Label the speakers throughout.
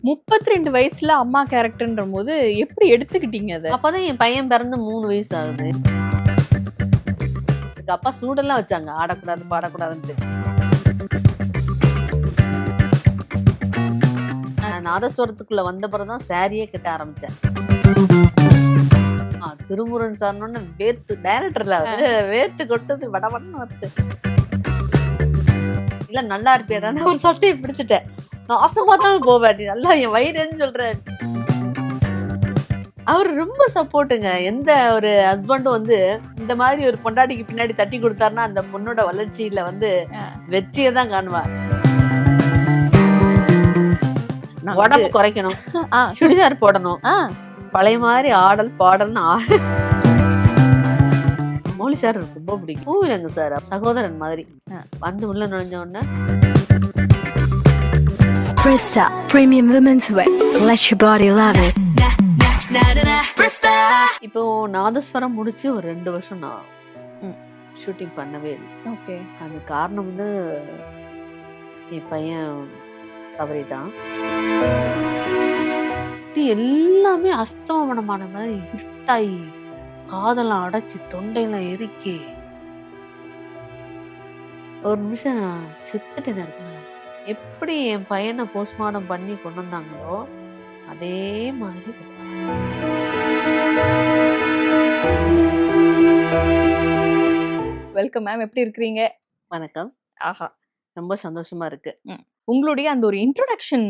Speaker 1: 32 வயசுல அம்மா கேரக்டர்ன்ற போது எப்படி எடுத்துக்கிட்டீங்க அதை?
Speaker 2: அப்பதான் என் பையன் பிறந்து 3 வயசு ஆகுது. அப்பா சூடெல்லாம் வச்சாங்க, ஆடக்கூடாது பாடக்கூடாதுன்ட்டு. நாதஸ்வரத்துக்குள்ள வந்த பிறகுதான் சாரியே கட்ட ஆரம்பிச்சேன். திருமுருகன் சார்னு வேர்த்து டைரக்டர்ல வேர்த்து கொட்டது வடவடன்னு வருது. இல்ல நல்லா இருப்பியாடான்னு ஒரு சட்டையை பிடிச்சிட்டேன். நாசமா தான் போவேன், நல்லா என் வயிறுன்னு சொல்றேன். அவர் ரொம்ப சப்போர்ட்டுங்க. எந்த ஒரு ஹஸ்பண்டும் வந்து இந்த மாதிரி ஒரு பொண்டாட்டிக்கு பின்னாடி தட்டி கொடுத்தாருன்னா அந்த பொண்ணோட வளர்ச்சியில வந்து வெற்றியை தான் காணுவார். உடம்பு குறைக்கணும், சுடிதார் போடணும், பழைய மாதிரி ஆடல் பாடல்னு ஆடு. மௌலி சார் ரொம்ப பிடிக்கும். பூவிலங்க சார் சகோதரன் மாதிரி வந்து உள்ள நுழைஞ்ச உடனே
Speaker 3: Presta Premium Women's Wear. Let your body love it.
Speaker 2: இப்போ நாதஸ்வரம் முடிச்சு ஒரு 2 வருஷம் நான் ஷூட்டிங் பண்ணவே இல்லை.
Speaker 1: ஓகே.
Speaker 2: அது காரணம் வந்து என் பையன் தவறிட்டான். எல்லாமே அஸ்தமனமான மாதிரி இருட்டாயி காதெல்லாம் அடைச்சி தொண்டையெல்லாம் எரிக்கி ஒரு நிமிஷம் செத்துட்டு இருக்கேன். எப்படி என் பையனை போஸ்ட்மார்ட்டம் பண்ணி கொண்டு வந்தாங்களோ அதே மாதிரி.
Speaker 1: வெல்கம் மேம், எப்படி இருக்கிறீங்க?
Speaker 2: வணக்கம்.
Speaker 1: ஆஹா,
Speaker 2: ரொம்ப சந்தோஷமா இருக்கு.
Speaker 1: உங்களுடைய அந்த ஒரு இன்ட்ரோடக்ஷன்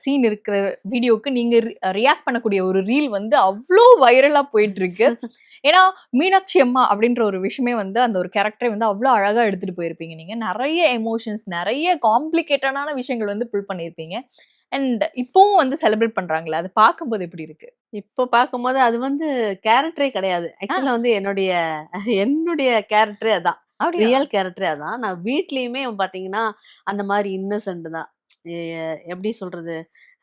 Speaker 1: சீன் இருக்கிற வீடியோக்கு நீங்க ரியாக்ட் பண்ணக்கூடிய ஒரு ரீல் வந்து அவ்வளோ வைரலா போயிட்டு இருக்கு. ஏன்னா மீனாட்சி அம்மா அப்படின்ற ஒரு விஷயமே வந்து அந்த ஒரு கேரக்டரை வந்து அவ்வளோ அழகா எடுத்துட்டு போயிருப்பீங்க. நீங்க நிறைய எமோஷன்ஸ், நிறைய காம்ப்ளிகேட்டடான விஷயங்கள் வந்து புல் பண்ணியிருப்பீங்க. அண்ட் இப்பவும் வந்து செலிப்ரேட் பண்றாங்களே, அது பார்க்கும்போது எப்படி இருக்கு?
Speaker 2: இப்போ பார்க்கும்போது அது வந்து கேரக்டரே கிடையாது. ஆக்சுவலா வந்து என்னுடைய கேரக்டரே அதான், ரியல் கேரக்டரே அதான். நான் வீட்லயுமே பாத்தீங்கன்னா அந்த மாதிரி இன்னசென்ட் தான். எப்படி சொல்றது,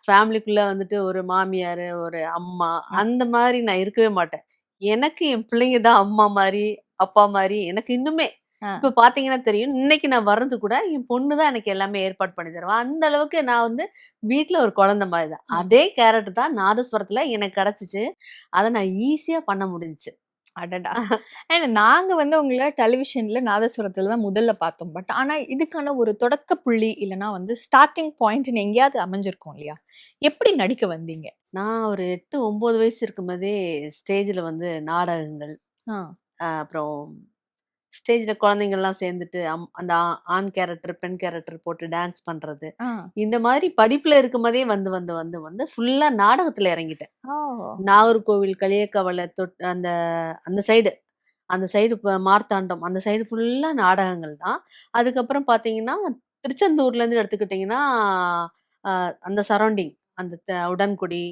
Speaker 2: ஃபேமிலிக்குள்ள வந்துட்டு ஒரு மாமியார், ஒரு அம்மா, அந்த மாதிரி நான் இருக்கவே மாட்டேன். எனக்கு என் பிள்ளைங்க தான் அம்மா மாதிரி, அப்பா மாதிரி. எனக்கு இன்னுமே இப்ப பாத்தீங்கன்னா தெரியும், இன்னைக்கு நான் வர்றது கூட என் பொண்ணுதான் எனக்கு எல்லாமே ஏற்பாடு பண்ணி தருவேன். அந்த அளவுக்கு நான் வந்து வீட்டுல ஒரு குழந்தை மாதிரி தான். அதே கேரக்டர் தான் நாதஸ்வரத்துல எனக்கு கிடைச்சிச்சு. அதை நான் ஈஸியா பண்ண முடிஞ்சுச்சு.
Speaker 1: அடடா. ஏன்னா நாங்க வந்து உங்களை டெலிவிஷன்ல நாதஸ்வரத்துல தான் முதல்ல பார்த்தோம். பட் ஆனா இதுக்கான ஒரு தொடக்க புள்ளி இல்லைன்னா வந்து ஸ்டார்டிங் பாயிண்ட் எங்கேயாவது அமைஞ்சிருக்கும் இல்லையா? எப்படி நடிக்க வந்தீங்க?
Speaker 2: நான் ஒரு 8-9 வயசு இருக்கும்போதே ஸ்டேஜ்ல வந்து நாடகங்கள், அப்புறம் ஸ்டேஜ்ல குழந்தைங்கள்லாம் சேர்ந்துட்டு அந்த ஆண் கேரக்டர் பெண் கேரக்டர் போட்டு டான்ஸ் பண்றது, இந்த மாதிரி படிப்புல இருக்கும்போதே வந்து வந்து வந்து வந்து ஃபுல்லா நாடகத்துல இறங்கிட்டேன். நாகர்கோவில், களியக்கவலை, அந்த அந்த சைடு மார்த்தாண்டம் அந்த சைடு ஃபுல்லா நாடகங்கள் தான். அதுக்கப்புறம் பாத்தீங்கன்னா திருச்செந்தூர்ல இருந்து எடுத்துக்கிட்டீங்கன்னா அந்த சரௌண்டிங், அந்த உடன்குடி,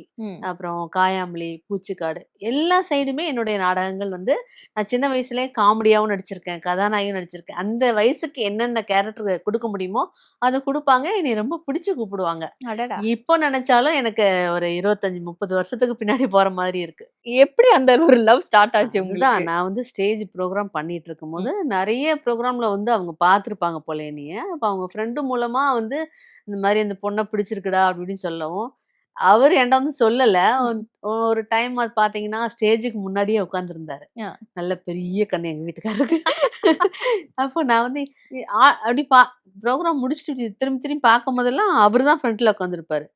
Speaker 2: அப்புறம் காயாமலி, பூச்சிக்காடு, எல்லா சைடுமே என்னுடைய நாடகங்கள் வந்து நான் சின்ன வயசுலயே காமெடியாவும் நடிச்சிருக்கேன், கதாநாயகம் நடிச்சிருக்கேன். அந்த வயசுக்கு என்னென்ன கேரக்டர் கொடுக்க முடியுமோ அதை கொடுப்பாங்க. என்னை ரொம்ப பிடிச்சு கூப்பிடுவாங்க. இப்போ நினைச்சாலும் எனக்கு ஒரு 25-30 வருஷத்துக்கு பின்னாடி போற மாதிரி இருக்கு.
Speaker 1: எப்படி அந்த ஒரு லவ் ஸ்டார்ட் ஆச்சு உங்களுக்கு?
Speaker 2: நான் வந்து ஸ்டேஜ் ப்ரோக்ராம் பண்ணிட்டு இருக்கும் போது நிறைய ப்ரோக்ராம்ல வந்து அவங்க பார்த்துருப்பாங்க போல என்னைய. அப்ப அவங்க ஃப்ரெண்டு மூலமா வந்து இந்த மாதிரி அந்த பொண்ணை பிடிச்சிருக்குடா அப்படின்னு சொல்லவும், அவரு என்கிட்ட வந்து சொல்லல. ஒரு டைம் அது பாத்தீங்கன்னா ஸ்டேஜுக்கு முன்னாடியே உட்காந்துருந்தாரு. நல்ல பெரிய கண்ணு எங்க வீட்டுக்காரருக்கு. அப்போ நான் வந்து அப்படி ப்ரோக்ராம் முடிச்சுட்டு திரும்பி திரும்பி பார்க்கும் போதெல்லாம் அவரு தான் ஃப்ரண்ட்ல உட்காந்துருப்பாரு.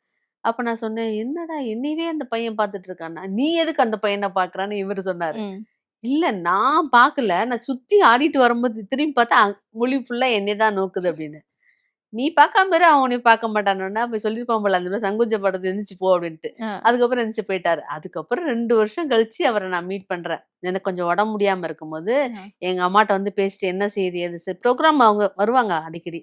Speaker 2: அப்ப நான் சொன்னேன், என்னடா என்னையவே அந்த பையன் பார்த்துட்டு இருக்கானா, நீ எதுக்கு அந்த பையனை பாக்குறான்னு இவரு சொன்னாரு. இல்ல நான் பாக்கல, நான் சுத்தி ஆடிட்டு வரும்போது திரும்பி பார்த்தா மொழி ஃபுல்லா என்னையதான் நோக்குது அப்படின்னு. நீ பார்க்காம இரு, அவன் உன்னை பார்க்க மாட்டானோன்னா அப்ப சொல்லிருப்பான் போல, அந்த சங்குஞ்சப்படுறது எந்திரிச்சு போ அப்படின்ட்டு. அதுக்கப்புறம் எந்திரிச்சு போயிட்டாரு. அதுக்கப்புறம் 2 வருஷம் கழிச்சு அவரை நான் மீட் பண்றேன். எனக்கு கொஞ்சம் உடம்பு முடியாம இருக்கும்போது எங்க அம்மாட்ட வந்து பேசிட்டு என்ன செய்தி எது ப்ரோக்ராம் அவங்க வருவாங்க அடிக்கடி.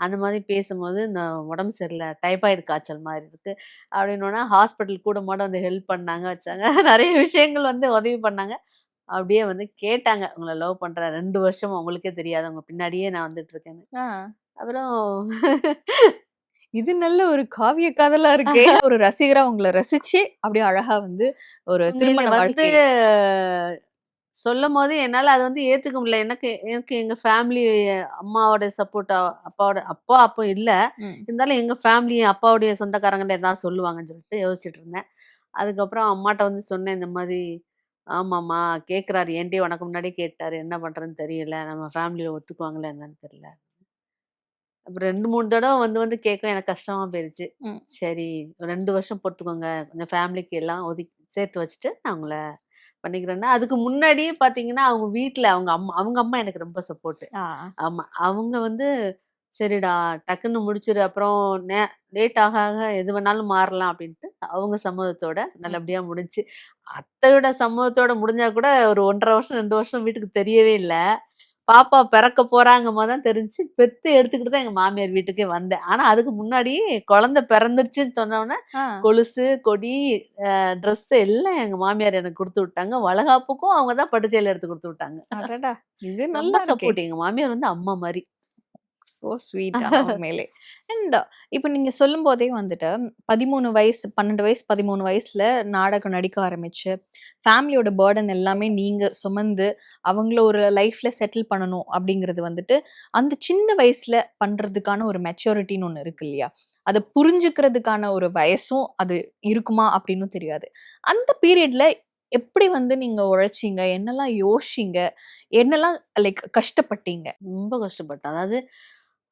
Speaker 2: அந்த மாதிரி பேசும்போது இந்த உடம்பு சரியில்லை, டைபாய்டு காய்ச்சல் மாதிரி இருக்கு அப்படின்னா ஹாஸ்பிட்டல் கூட மாட வந்து ஹெல்ப் பண்ணாங்க, வச்சாங்க. நிறைய விஷயங்கள் வந்து உதவி பண்ணாங்க. அப்படியே வந்து கேட்டாங்க, உங்களை லவ் பண்ற 2 வருஷம் உங்களுக்கே தெரியாது, உங்க பின்னாடியே நான் வந்துட்டு இருக்கேன்னு. அப்புறம்
Speaker 1: இது நல்ல ஒரு காவிய காதலா இருக்கே. ஒரு ரசிகரா உங்களை ரசிச்சு அப்படியே அழகா வந்து ஒரு திருமண
Speaker 2: வந்து சொல்லும்போது என்னால அத வந்து ஏத்துக்க முடியல. எனக்கு எனக்கு எங்க ஃபேமிலி அம்மாவோட சப்போர்ட் அப்பாவோட அப்பா அப்போ இல்ல.
Speaker 1: ம்.
Speaker 2: இருந்தாலும் எங்க ஃபேமிலி அப்பாவுடைய சொந்தக்காரங்கள்ட்ட ஏதாவது சொல்லுவாங்கன்னு சொல்லிட்டு யோசிச்சுட்டு இருந்தேன். அதுக்கப்புறம் அம்மாட்ட வந்து சொன்னேன் இந்த மாதிரி, "ஆமாம்மா கேட்குறாரு. என்ட்டயே உனக்கு முன்னாடியே கேட்டாரு. என்ன பண்றதுன்னு தெரியல. நம்ம ஃபேமிலில ஒத்துக்குவாங்களா என்னன்னு தெரியல." அப்புறம் 2, 3 தடவ வந்து வந்து கேட்கவும் எனக்கு கஷ்டமா போயிருச்சு.
Speaker 1: ம்.
Speaker 2: சரி ஒரு 2 வருஷம் பொறுத்துக்கோங்க. கொஞ்சம் ஃபேமிலிக்கு எல்லாம் ஒதுக்கி சேர்த்து வச்சுட்டு நான் உங்கள பண்ணிக்கிறேன்னா, அதுக்கு முன்னாடியே பார்த்தீங்கன்னா, அவங்க வீட்ல அவங்க அம்மா எனக்கு ரொம்ப சப்போர்ட்டு.
Speaker 1: ஆ.
Speaker 2: ஆமா. அவங்க வந்து சரிடா டக்குன்னு முடிச்சுரு. அப்புறம் லேட் ஆக ஆக எது வேணாலும் மாறலாம் அப்படின்ட்டு அவங்க சம்மதத்தோட
Speaker 1: ம்.
Speaker 2: நல்லபடியா முடிஞ்சுச்சு. அத்தையோட சம்மதத்தோட முடிஞ்சா கூட ஒரு 1 1/2 வருஷம், 2 வருஷம் வீட்டுக்கு தெரியவே இல்ல. பாப்பா பிறக்க போறாங்கம்மா தான் தெரிஞ்சுச்சு. பெத்து எடுத்துக்கிட்டு தான் எங்க மாமியார் வீட்டுக்கே வந்தேன். ஆனா அதுக்கு முன்னாடி குழந்தை பிறந்துருச்சுன்னு சொன்னோனே,
Speaker 1: ஆ.
Speaker 2: கொலுசு, கொடி, ட்ரெஸ் எல்லாம் எங்க மாமியார் எனக்கு குடுத்து விட்டாங்க. வளகாப்புக்கும் அவங்க தான் பட்டு சேலை எடுத்து குடுத்து விட்டாங்க.
Speaker 1: அடடா! இது
Speaker 2: ரொம்ப
Speaker 1: நல்லா இருக்கே.
Speaker 2: சப்போர்ட். எங்க மாமியார் வந்து அம்மா மாரி.
Speaker 1: சோ ஸ்வீட் ஆனா உண்மையிலே. அண்ட் இப்ப நீங்க சொல்லும்போதே வந்துட்டு 13 வயசு 12 வயசு 13 வயசுல நாடகம் நடிக்க ஆரம்பிச்சு, ஃபேமிலியோட பர்டன் எல்லாமே நீங்க சுமந்து, அவங்கள ஒரு லைஃப்ல செட்டில் பண்ணணும் அப்படிங்கிறது வந்துட்டு, அந்த சின்ன வயசுல பண்றதுக்கான ஒரு மெச்சூரிட்டின்னு ஒண்ணு இருக்கு இல்லையா? அத புரிஞ்சுக்கிறதுக்கான ஒரு வயசும் அது இருக்குமா அப்படின்னும் தெரியாது. அந்த பீரியட்ல எப்படி வந்து நீங்க உழைச்சீங்க? என்னலாம் யோசிச்சீங்க? என்னலாம் லைக் கஷ்டப்பட்டீங்க?
Speaker 2: ரொம்ப கஷ்டப்பட்டேன். அதாவது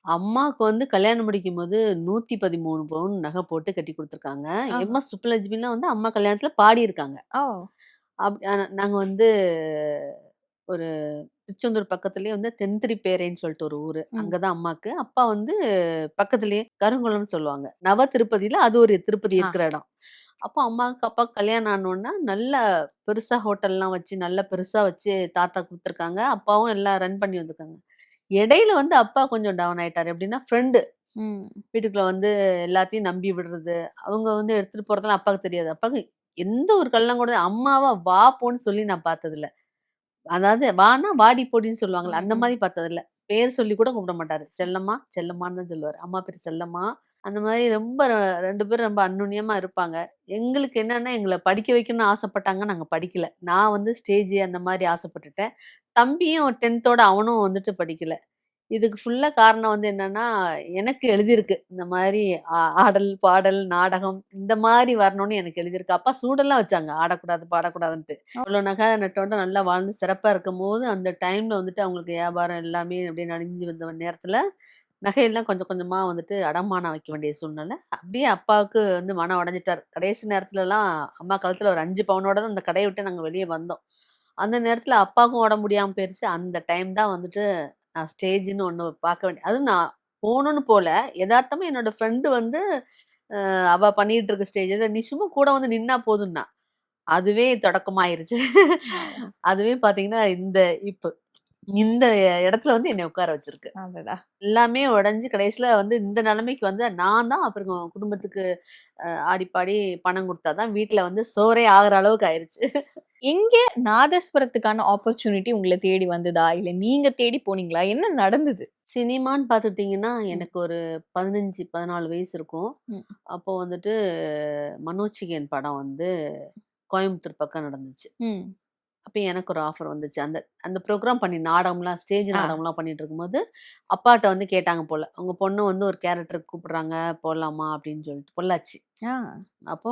Speaker 2: அம்மாவுக்கு வந்து கல்யாணம் முடிக்கும்போது 113 பவுன் நகை போட்டு கட்டி குடுத்துருக்காங்க.
Speaker 1: ஆஹா.
Speaker 2: எம்.எஸ். சுப்புலட்சுமிலாம் வந்து அம்மா கல்யாணத்துல பாடியிருக்காங்க.
Speaker 1: ஓ!
Speaker 2: நாங்க வந்து ஒரு திருச்செந்தூர் பக்கத்திலேயே வந்து தென்திருப்பேரைன்னு சொல்லிட்டு ஒரு ஊரு.
Speaker 1: ம்.
Speaker 2: அங்க தான் அம்மாக்கு. அப்பா வந்து பக்கத்திலேயே கருங்குளம்னு சொல்லுவாங்க. நவ திருப்பதியில அது ஒரு திருப்பதி
Speaker 1: ஆ.
Speaker 2: இருக்கிற இடம். அப்போ அம்மாவுக்கு அப்பாவுக்கு கல்யாணம் ஆனோன்ன, நல்லா பெருசா ஹோட்டல்லாம் வச்சு, நல்லா பெருசா வச்சு தாத்தா குடுத்துருக்காங்க. அப்பாவும் எல்லாம் ரன் பண்ணி வந்திருக்காங்க. இடையில வந்து அப்பா கொஞ்சம் டவுன் ஆயிட்டாரு. எப்படின்னா, ஃப்ரெண்டு
Speaker 1: ம்.
Speaker 2: வீட்டுக்குள்ள வந்து எல்லாத்தையும் நம்பி விடுறது. அவங்க வந்து எடுத்துட்டு போறதெல்லாம் அப்பாவுக்கு தெரியாது. அப்பாவுக்கு எந்த ஒரு கள்ளம் கூட அம்மாவ வா, போன்னு சொல்லி நான் பார்த்ததில்ல. அதாவது வான்னா, வாடி போடின்னு சொல்லுவாங்கல்ல,
Speaker 1: ம்.
Speaker 2: அந்த
Speaker 1: ம்.
Speaker 2: மாரி பார்த்ததில்ல. பேர் சொல்லி கூட கூப்பிட மாட்டாரு. செல்லம்மா, செல்லம்மான்னு தான் சொல்லுவாரு. அம்மா பேரு செல்லம்மா. அந்த மாரி ரொம்ப 2 பேரும் ரொம்ப அந்யோன்யமா இருப்பாங்க. எங்களுக்கு என்னன்னா, எங்கள படிக்க வைக்கணும்னு ஆசைப்பட்டாங்க. நாங்க படிக்கல. நான் வந்து ஸ்டேஜ் அந்த மாரி ஆசைப்பட்டுட்டேன். தம்பியும் 10த்தோட அவனும் வந்துட்டு படிக்கல. இதுக்கு ஃபுல்லா காரணம் வந்து என்னன்னா, எனக்கு எழுதியிருக்கு. இந்த மாரி ஆடல், பாடல், நாடகம் இந்த மாரி வரணும்னு எனக்கு எழுதியிருக்கு. அப்பா சூடெல்லாம் வச்சாங்க. ஆடக்கூடாது, பாடக்கூடாதுன்ட்டு. இவ்ளோ நகை நட்டோட நல்லா வாழ்ந்து சிறப்பா இருக்கும்போது, அந்த டைம்ல வந்துட்டு அவங்களுக்கு வியாபாரம் எல்லாமே அப்படியே நலிஞ்சு வந்த நேரத்துல, நகையெல்லாம் கொஞ்சம் கொஞ்சமா வந்துட்டு அடமானம் வைக்க வேண்டிய சூழ்நிலை. அப்படியே அப்பாவுக்கு வந்து மனம் உடைஞ்சுட்டாரு. கடைசி நேரத்துலலாம் அம்மா காலத்துல ஒரு 5 பவுனோட தான் அந்த கடைய விட்டு நாங்க வெளிய வந்தோம். அந்த நேரத்துல அப்பாவுக்கும் உடம்பு முடியாம போயிருச்சு. அந்த டைம் தான் வந்துட்டு நான் ஸ்டேஜ்ன்னு ஒண்ணு பார்க்க வேண்டிய அதுவும் நான் போணும்னு போல. எதார்த்தமா என்னோட ஃப்ரெண்டு வந்து அவ பண்ணிட்டு இருக்க ஸ்டேஜ்ல, "நீ சும்மா கூட வந்து நின்னா போதும்னா." அதுவே தொடக்கமாயிருச்சு. அதுவே பார்த்தீங்கன்னா, இப்ப இந்த இடத்துல வந்து என்னைய உட்கார வச்சிருக்கு.
Speaker 1: அடடா!
Speaker 2: எல்லாமே உடைஞ்சு கடைசியில வந்து இந்த நிலைமைக்கு வந்து நான் தான் அப்புறம் குடும்பத்துக்கு ஆடி பாடி பணம் குடுத்தா தான் வீட்ல வந்து சோறே ஆகுற அளவுக்கு ஆயிருச்சு.
Speaker 1: எங்க நாதஸ்வரத்துக்கான ஆப்பர்ச்சுனிட்டி உங்கள தேடி வந்ததா? இல்ல நீங்க தேடி போனீங்களா? என்ன நடந்தது?
Speaker 2: சினிமான்னு பார்த்துக்கிட்டீங்கன்னா,
Speaker 1: ம்.
Speaker 2: எனக்கு ஒரு 15, 14 வயசு இருக்கும்.
Speaker 1: ம்.
Speaker 2: அப்போ வந்துட்டு மனோஜ்கியன் படம் வந்து கோயம்புத்தூர் பக்கம் நடந்துச்சு.
Speaker 1: ம்.
Speaker 2: அப்ப எனக்கு ஒரு ஆஃபர் வந்துச்சு. அந்த அந்த ப்ரோகிராம் நாடகம்லாம் ஸ்டேஜ்
Speaker 1: ஆ.
Speaker 2: நாடகம்லாம் பண்ணிட்டு இருக்கும்போது, அப்பாட்ட வந்து கேட்டாங்க போல. "உங்க பொண்ண வந்து ஒரு கேரக்டருக்கு கூப்பிடுறாங்க, போடலாமா?" அப்படின்னு சொல்லிட்டு. பொள்ளாச்சி.
Speaker 1: ஆ.
Speaker 2: அப்போ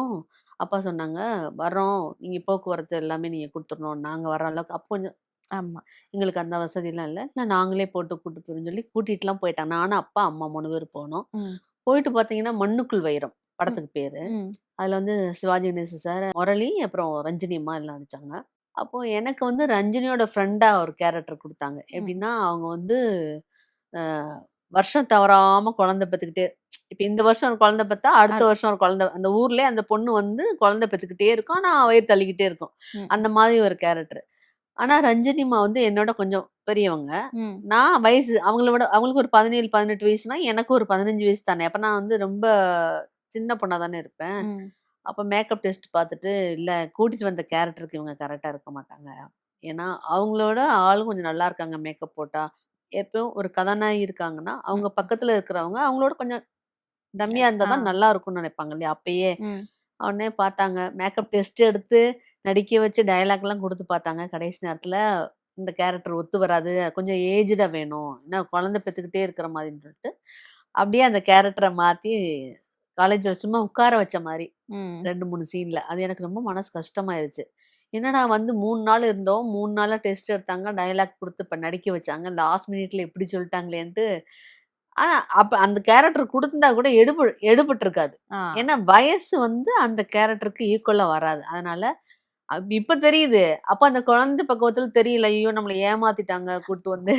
Speaker 2: அப்பா சொன்னாங்க, "வர்றோம். நீங்க போக்குவரத்து எல்லாமே நீங்க குடுத்துறணும். நாங்க வர அளவுக்கு" அப்போ கொஞ்சம்
Speaker 1: ஆமா.
Speaker 2: எங்களுக்கு அந்த வசதிலாம் இல்ல. "இல்ல நாங்களே போட்டு கூட்டு போறோம்ன்னு" சொல்லி கூட்டிட்டுலாம் போயிட்டாங்க. நானு, அப்பா, அம்மா 3 பேரும் போனோம்.
Speaker 1: ம்.
Speaker 2: போயிட்டு பார்த்தீங்கன்னா, மண்ணுக்குள் வைரம்
Speaker 1: ம்.
Speaker 2: படத்துக்கு பேரு.
Speaker 1: ம்.
Speaker 2: அதுல வந்து சிவாஜி கணேசன் சார், முரளி, அப்புறம் ரஞ்சினி அம்மா எல்லாம் நடிச்சாங்க. அப்போ எனக்கு வந்து ரஞ்சினியோட ஃப்ரெண்டா ஒரு கேரக்டர் குடுத்தாங்க.
Speaker 1: ம்.
Speaker 2: எப்படின்னா, அவங்க வந்து அ வருஷம் தவறாம குழந்தை பெத்துக்கிட்டே இப்ப இந்த வருஷம் ஒரு குழந்தை பெத்தா, அடுத்த
Speaker 1: அ
Speaker 2: வருஷம் ஒரு குழந்தை அந்த ஊர்லயே அந்த பொண்ணு வந்து குழந்தை பெத்துக்கிட்டே இருக்கும். ஆனா வயிறு தள்ளிக்கிட்டே இருக்கும்.
Speaker 1: ம்.
Speaker 2: அந்த மாதிரி ஒரு கேரக்டர். ஆனா ரஞ்சினிமா வந்து என்னோட கொஞ்சம் பெரியவங்க.
Speaker 1: ம்.
Speaker 2: நான் வயசு அவங்கள விட அவங்களுக்கு ஒரு 17, 18 வயசுனா, எனக்கு ஒரு 15 வயசு தானே. அப்ப நான் வந்து ரொம்ப சின்ன பொண்ணா தானே இருப்பேன்.
Speaker 1: ம்.
Speaker 2: அப்ப மேக்கப் டெஸ்ட் பார்த்துட்டு, "இல்ல கூட்டிட்டு வந்த கேரக்டருக்கு இவங்க கரெக்ட்டா இருக்க மாட்டாங்க." ஏன்னா, அவங்களோட ஆளும் கொஞ்சம் நல்லா இருக்காங்க மேக்கப் போட்டா. எப்பவும் ஒரு கதாநாயகி இருக்காங்கன்னா, அவங்க
Speaker 1: ம்.
Speaker 2: பக்கத்துல இருக்கிறவங்க அவங்களோட கொஞ்சம் டம்மியா இருந்தா
Speaker 1: ஆ.
Speaker 2: தான் நல்லா இருக்கும்னு நெனைப்பாங்க இல்லையா? அப்பயே.
Speaker 1: ம்.
Speaker 2: உடனே பார்த்தாங்க. மேக்கப் டெஸ்ட் எடுத்து நடிக்க வச்சு டயலாக்லாம் கொடுத்து பார்த்தாங்க. கடைசி நேரத்துல இந்த கேரக்டர் ஒத்து வராது, கொஞ்சம் ஏஜ்டா வேணும், என்ன குழந்தை பெத்துக்கிட்டே இருக்கிற மாதிரின்னு சொல்லிட்டு அப்படியே அந்த கேரக்டரை மாத்தி காலேஜ்ல சும்மா உட்கார வச்ச மாதிரி
Speaker 1: ம்.
Speaker 2: 2, 3 சீன்ல. அது எனக்கு ரொம்ப மனசு கஷ்டமாயிருச்சு. என்னடா வந்து 3 நாள் இருந்தோம், 3 நாளா டெஸ்ட் எடுத்தாங்க, டயலாக் குடுத்து இப்ப நடிக்க வச்சாங்க. லாஸ்ட் மினிட்ல இப்படி சொல்லிட்டாங்களேன்ட்டு. ஆனா, அப்ப அந்த கேரக்டர் குடுத்திருந்தா கூட எடுபட்டுருக்காது.
Speaker 1: ஆ.
Speaker 2: ஏன்னா, வயசு வந்து அந்த கேரக்டருக்கு ஈக்குவலா வராது. அதனால இப்ப தெரியுது. அப்ப அந்த குழந்தை பக்குவத்துல தெரியல. ஐயோ! நம்மள ஏமாத்திட்டாங்க கூட்டு வந்து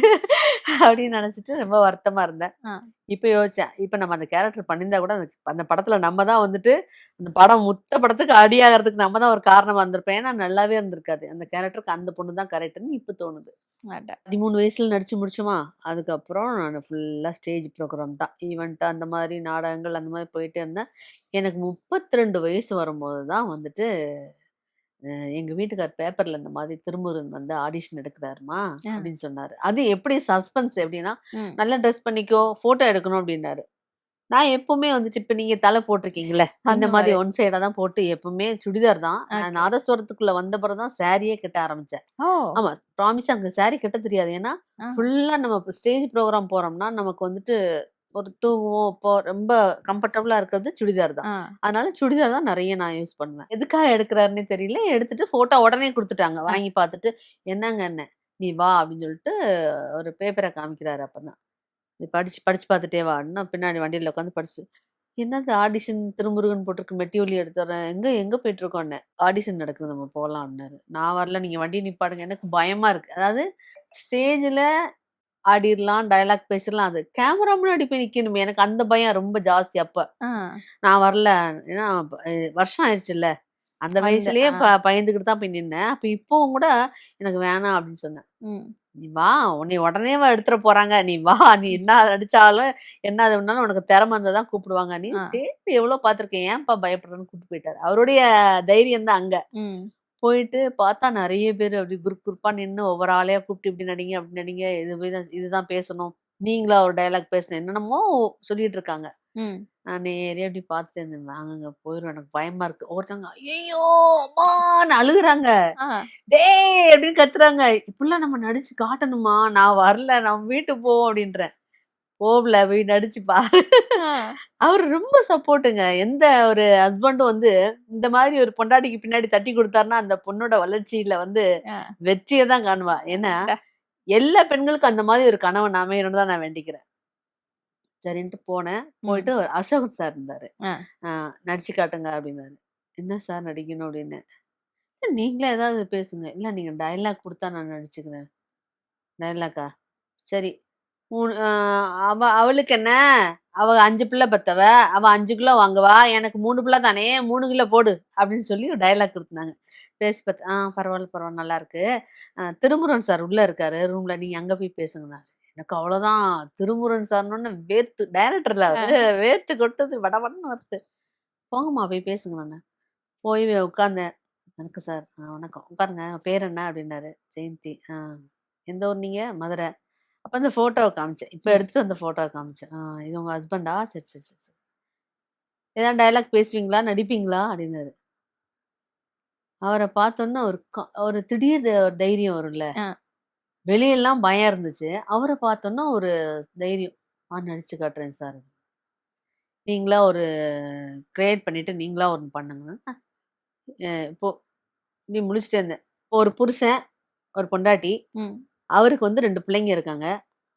Speaker 2: அப்படின்னு நெனச்சுட்டு ரொம்ப வருத்தமா இருந்தேன்.
Speaker 1: ஆ.
Speaker 2: இப்ப யோசிச்சேன். இப்ப நம்ம அந்த கேரக்டர் பண்ணியிருந்தா கூட அந்த அந்த படத்துல நம்ம தான் வந்துட்டு அந்த படம் படத்துக்கு அடியாகறதுக்கு நம்ம தான் ஒரு காரணமா இருந்திருப்போம். ஏன்னா நல்லாவே இருந்திருக்காது. அந்த கேரக்டருக்கு அந்த பொண்ணு தான் கரெக்ட்ன்னு இப்ப தோணுது.
Speaker 1: அட.
Speaker 2: 13 வயசுல நடிச்சு முடிச்சோமா, அதுக்கப்புறம் நான் ஃபுல்லா ஸ்டேஜ் ப்ரோகிராம் தான். ஈவென்ட் அந்த மாரி நாடகங்கள் அந்த மாரி போயிட்டே இருந்தேன். எனக்கு 32 வயசு வரும்போது தான் வந்துட்டு எங்க வீட்டுக்கார் பேப்பர்ல இந்த மாதிரி திருமுருகன் வந்து ஆடிஷன் எடுக்கிறாருமா
Speaker 1: ஆ.
Speaker 2: அப்படின்னு சொன்னாரு. அது எப்படி சஸ்பென்ஸ் எப்படின்னா,
Speaker 1: ம்.
Speaker 2: நல்லா ட்ரெஸ் பண்ணிக்கோ, ஃபோட்டோ எடுக்கணும் அப்படின்னாரு. நான் எப்பவுமே வந்துட்டு இப்ப நீங்க தலை போட்டிருக்கீங்கல்ல,
Speaker 1: அந்த
Speaker 2: இந்த மாதிரி
Speaker 1: மாதிரி.
Speaker 2: ஒன் சைடா தான் போட்டு எப்பவுமே சுடிதார் தான். நான்
Speaker 1: ஓகே.
Speaker 2: நாதஸ்வரத்துக்குள்ள வந்த பிறகு தான் சாரியே கட்ட ஆரம்பிச்சேன்.
Speaker 1: ஓ!
Speaker 2: ஆமா, ப்ராமிஸா எனக்கு சாரி கட்ட தெரியாது. ஏன்னா,
Speaker 1: ஆ.
Speaker 2: ஃபுல்லா நம்ம ஸ்டேஜ் ப்ரோகிராம் போறோம்னா, நமக்கு வந்துட்டு ஒரு தூங்குவோம், இப்போ ரொம்ப கம்ஃபர்டபுளா இருக்கிறது சுடிதார் தான்.
Speaker 1: ஆ.
Speaker 2: அதனால சுடிதார் தான் நெறைய நான் யூஸ் பண்ணுவேன். எதுக்காக எடுக்குறாருன்னே தெரியல. எடுத்துட்டு ஃபோட்டோ உடனே குடுத்துட்டாங்க.
Speaker 1: ஆ.
Speaker 2: வாங்கி பார்த்துட்டு, "என்னங்கன்னேன்." "நீ வா" அப்படின்னு சொல்லிட்டு ஒரு பேப்பர காமிக்கிறாரு அப்பதான். "நீ படிச்சு படிச்சு பார்த்துட்டே வான்னா." பின்னாடி வண்டியில உட்காந்து படிச்சு, "என்னது ஆடிஷன் திருமுருகன் போட்டிருக்கு மெட்டிஒலி எடுத்து வரேன்." "எங்க எங்க போயிட்டுருக்கோன்னேன்." "ஆடிஷன் நடக்குது நம்ம போலாம்" அப்படின்னாரு. "நான் வரல. நீங்க வண்டிய நிப்பாட்டுங்க." எனக்கு பயமா இருக்கு. அதாவது ஸ்டேஜ்ல ஆடிர்லாம், டயலாக் பேசிறலாம். அது கேமரா முன்னாடி போய் நிக்கணுமே! எனக்கு அந்த பயம் ரொம்ப ஜாஸ்தி அப்ப.
Speaker 1: ஆ.
Speaker 2: நான் வரல. ஏன்னா வருஷம் ஆயிருச்சுல்ல. அந்த
Speaker 1: வந்து
Speaker 2: வயசுலயே
Speaker 1: ஆ.
Speaker 2: பயந்துகிட்டு தான் போய் நின்னேன். அப்ப இப்பவும் கூட எனக்கு வேணாம் அப்படின்னு சொன்னேன்.
Speaker 1: ம்.
Speaker 2: "நீ வா! உன்னைய உடனேவா எடுத்துற போறாங்க. நீ வா! நீ என்ன நடிச்சாலும், என்ன இது பண்ணாலும் உனக்கு திறமை இருந்தா தான் கூப்பிடுவாங்க. நீ
Speaker 1: ஆ.
Speaker 2: ஸ்டேஜ்ல எவ்வளோ பார்த்துருக்கேன். ஏன்பா பயப்படுறன்னு?" கூட்டிட்டு போயிட்டாரு. அவருடைய தைரியம் தான் அங்க.
Speaker 1: ம்.
Speaker 2: போயிட்டு பார்த்தா நெறைய பேரு அப்படி குரூப்பா நின்னு ஒவ்வொரு ஆளையா கூப்பிட்டு இப்படி நடிங்க, அப்படி நடிங்க. இதுதான் பேசணும். நீங்களா ஒரு டயலாக் பேசணும். என்னென்னமோ சொல்லிட்டு இருக்காங்க.
Speaker 1: ம்.
Speaker 2: நான் நேரே அப்படி பார்த்துட்டே இருந்தேன். வாங்கங்க போயிருவோம். எனக்கு பயமா இருக்கு. ஒருத்தவங்க ஐயய்யோ! அம்மான்னு அழுகுறாங்க.
Speaker 1: ஆ.
Speaker 2: டேய்! அப்படின்னு கத்துறாங்க. இப்படிலாம் நம்ம நடிச்சு காட்டணுமா? நான் வரல. நம்ம வீட்டுக்கு போவோம் அப்படின்றேன். போகல போய் நடிச்சு பாரு.
Speaker 1: ஆ.
Speaker 2: அவரு ரொம்ப சப்போர்ட்டுங்க. எந்த ஒரு ஹஸ்பண்டும் வந்து இந்த மாதிரி ஒரு பொண்டாட்டிக்கு பின்னாடி தட்டி குடுத்தாருன்னா, அந்த பொண்ணோட வளர்ச்சியில வந்து
Speaker 1: ஆ.
Speaker 2: வெற்றிய தான் காணுவா. ஏன்னா,
Speaker 1: அட.
Speaker 2: எல்லா பெண்களுக்கும் அந்த மாதிரி ஒரு கணவன் அமையணும்னு தான் நான் வேண்டிக்கிறேன். சரின்ட்டு போனேன். போயிட்டு
Speaker 1: ம்.
Speaker 2: அசோகன் சார் இருந்தாரு.
Speaker 1: ஆ.
Speaker 2: "ஆ நடிச்சு காட்டுங்க" அப்படின்னாரு. "என்ன சார் நடிக்கணும்?" அப்படின்னேன். "நீங்களே ஏதாவது பேசுங்க." "இல்ல நீங்க டயலாக் குடுத்தா நான் நடிச்சுக்கிறேன்." "டயலாக்கா? சரி. உன் அவளுக்கு என்ன? அவ 5 பிள்ளை பெத்தவ. அவ 5 கிலோ வாங்குவா. எனக்கு 3 பிள்ளை தானே! 3 கிலோ போடு." அப்படின்னு சொல்லி ஒரு டயலாக் குடுத்துருந்தாங்க. பேசி பார்த்து, பரவால்ல, பரவால்ல நல்லாருக்கு. திருமுருகன் சார் உள்ள இருக்காரு ரூம்ல. நீங்க அங்க போய் பேசுங்கன்னாரு. எனக்கு அவ்வளோதான். திருமுருகன் சார்னோனே வேர்த்து டைரக்டர்ல
Speaker 1: ஆ.
Speaker 2: அவரு. வேர்த்து கொட்டுது. வடவடன்னு வருது. "போங்கம்மா போய் பேசுங்கண்ணா." போய் உட்கார்ந்தேன். "வணக்கம் சார்." வணக்கம். உட்காருங்க. பேர் என்ன?" அப்படின்னாரு. "ஜெயந்தி." எந்த ஊர் நீங்க?" "மதுரை." அப்ப அந்த ஃபோட்டோவ காமிச்சேன். இப்ப
Speaker 1: ம்.
Speaker 2: எடுத்துட்டு வந்த ஃபோட்டோவ காமிச்சேன். இது உங்க ஹஸ்பண்டா? சரி, சரி, சரி, சரி. ஏதாவது டயலாக் பேசுவீங்களா? நடிப்பீங்களா?" அப்படின்னாரு. அவர பார்த்தோன்னே ஒரு திடீர் ஒரு தைரியம் வரும்ல.
Speaker 1: ஆ.
Speaker 2: வெளியலாம் பயம் இருந்துச்சு. அவர பார்த்தோன்னே ஒரு தைரியம். நடிச்சு காட்டுறேன் சார்." நீங்களா ஒரு கிரியேட் பண்ணிட்டு நீங்களா ஒண்ணு பண்ணுங்க. இப்போ இப்படி முழிச்சுட்டே இருந்தேன். ஒரு புருஷன், ஒரு பொண்டாட்டி.
Speaker 1: ம்.
Speaker 2: அவருக்கு வந்து 2 பிள்ளைங்க இருக்காங்க.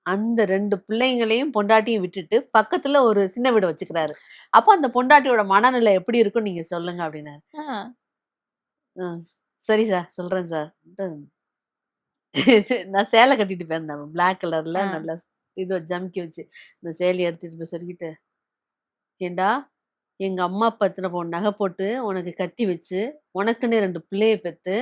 Speaker 2: அந்த 2 பிள்ளைங்களையும், பொண்டாட்டியும் விட்டுட்டு, பக்கத்துல ஒரு சின்ன வீடு வச்சுக்கிறாரு. அப்ப அந்த பொண்டாட்டியோட மனநிலை எப்படி இருக்கும்னு நீங்க சொல்லுங்க அப்டின்னாரு.
Speaker 1: ஆ.
Speaker 2: ம். சரி சார், சொல்றேன் சார். நான் சேலை கட்டிட்டு போயிருந்தேன். பிளாக் கலர்ல
Speaker 1: ஆ.
Speaker 2: நல்லா இது ஜம்கி வச்சு. இந்த சேலைய எடுத்துட்டு போய் சொருகிட்டு, "ஏன்டா, எங்க அம்மா அப்பா இத்தன பவுன் நகை போட்டு உனக்கு கட்டி வச்சு, உனக்குன்னு 2 பிள்ளைய பெத்து,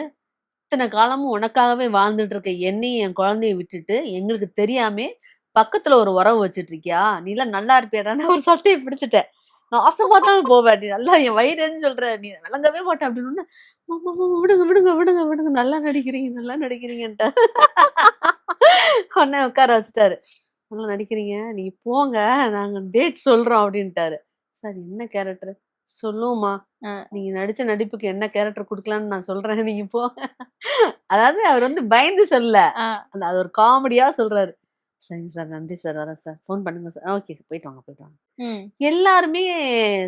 Speaker 2: இத்தன காலமும் உனக்காகவே வாழ்ந்துட்டு இருக்க என்னையும், என் குழந்தைய விட்டுட்டு, எங்களுக்கு தெரியாமயே பக்கத்துல ஒரு உறவு வச்சுட்டு இருக்கியா? நீலாம் நல்லா இருப்பியாடான்னு" ஒரு சட்டைய பிடிச்சுட்டேன். நாசமா தான் போவ. நீ நல்லா என் வயிறு எரிஞ்சு சொல்ற. நீ விளங்கவே மாட்ட அப்டின்னோனே, விடுங்க, விடுங்க, விடுங்க, விடுங்க. நல்லா நடிக்கிறீங்க, நல்லா நடிக்கிறீங்கன்ட்டார். உடனே உட்கார வச்சுட்டாரு. "நல்லா நடிக்கிறீங்க. நீங்க போங்க. நாங்க டேட் சொல்றோம்" அப்டின்ட்டாரு. சார் என்ன கேரக்டர்? சொல்லுவோம்மா,
Speaker 1: ஆ.
Speaker 2: நீங்க நடிச்ச நடிப்புக்கு என்ன கேரக்டர் குடுக்கலாம்னு நான் சொல்றேன். நீங்க போங்க. அதாவது அவர் வந்து பயந்து சொல்லல.
Speaker 1: ஆ.
Speaker 2: அது ஒரு காமெடியா சொல்றாரு. சரிங்க சார், நன்றி சார், வரேன் சார். ஃபோன் பண்ணுங்க சார். ஓகே, போயிட்டு வாங்க, போயிட்டு வாங்க.
Speaker 1: ம்.
Speaker 2: எல்லாருமே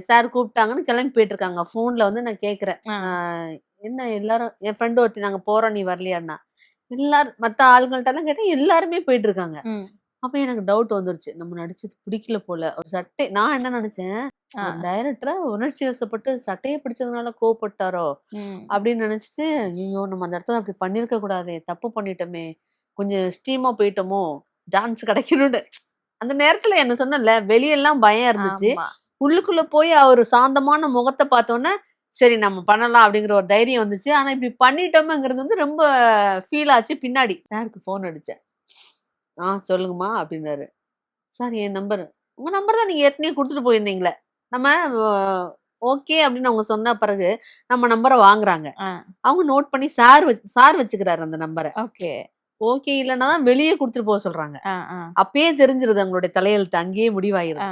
Speaker 2: சார் கூப்பிட்டாங்கன்னு கிளம்பி போயிட்டு இருக்காங்க. ஃபோன்ல வந்து நான் கேட்கிறேன்.
Speaker 1: ஆ.
Speaker 2: என்ன எல்லாரும் என் ஃப்ரெண்ட் ஒருத்தி நாங்க போறோம், நீ வரலையான்னா? எல்லாரும் மத்த ஆளுங்கள்ட்டலாம் கேட்டேன், எல்லாருமே போயிட்டு இருக்காங்க.
Speaker 1: ம்.
Speaker 2: அப்ப எனக்கு டவுட் வந்துருச்சு. நம்ம நடிச்சது பிடிக்கல போல. ஒரு சட்டை நான் என்ன நினைச்சேன்,
Speaker 1: ஆ.
Speaker 2: ஒரு டைரக்டரா உணர்ச்சி வசப்பட்டு சட்டைய பிடிச்சதுனால கோவப்பட்டாரோ
Speaker 1: ம்.
Speaker 2: அப்படின்னு நினைச்சிட்டு, ஐயோ நம்ம அந்த இடத்துல அப்படி பண்ணிருக்க கூடாதே, தப்பு பண்ணிட்டோமே, கொஞ்சம் ஸ்டீமா போயிட்டோமோ, சான்ஸ் கிடைக்கணும்னு. அந்த நேரத்துல என்ன சொன்னேன்ல, வெளியெல்லாம் பயம் இருந்துச்சு.
Speaker 1: ஆமா.
Speaker 2: உள்ளுக்குள்ள போய் அவரு சாந்தமான முகத்தை பார்த்தோன்னே, சரி நம்ம பண்ணலாம் அப்படிங்கிற ஒரு தைரியம் வந்துச்சு. ஆனா இப்படி பண்ணிட்டோமேங்கிறது வந்து ரொம்ப ஃபீல் ஆச்சு பின்னாடி. சாருக்கு ஃபோன் அடிச்சேன். சொல்லுங்கம்மா அப்படின்னாரு. சார் என் நம்பர். உங்க நம்பர் தான் நீங்க ஏற்கனவே குடுத்துட்டு போயிருந்தீங்களே. நம்ம ஓகே அப்படின்னு அவங்க சொன்ன பிறகு, நம்ம நம்பர வாங்குறாங்க.
Speaker 1: ஆ.
Speaker 2: அவங்க நோட் பண்ணி சார் வச்சுக்கிறாரு அந்த நம்பர.
Speaker 1: ஓகே.
Speaker 2: ஓகே இல்லன்னா தான் வெளியே குடுத்துட்டு போக சொல்றாங்க.
Speaker 1: ஆ. ஆ.
Speaker 2: அப்பயே தெரிஞ்சிருது அவங்களுடைய தலையெழுத்து. அங்கேயே முடிவாயிருது.
Speaker 1: ஆ.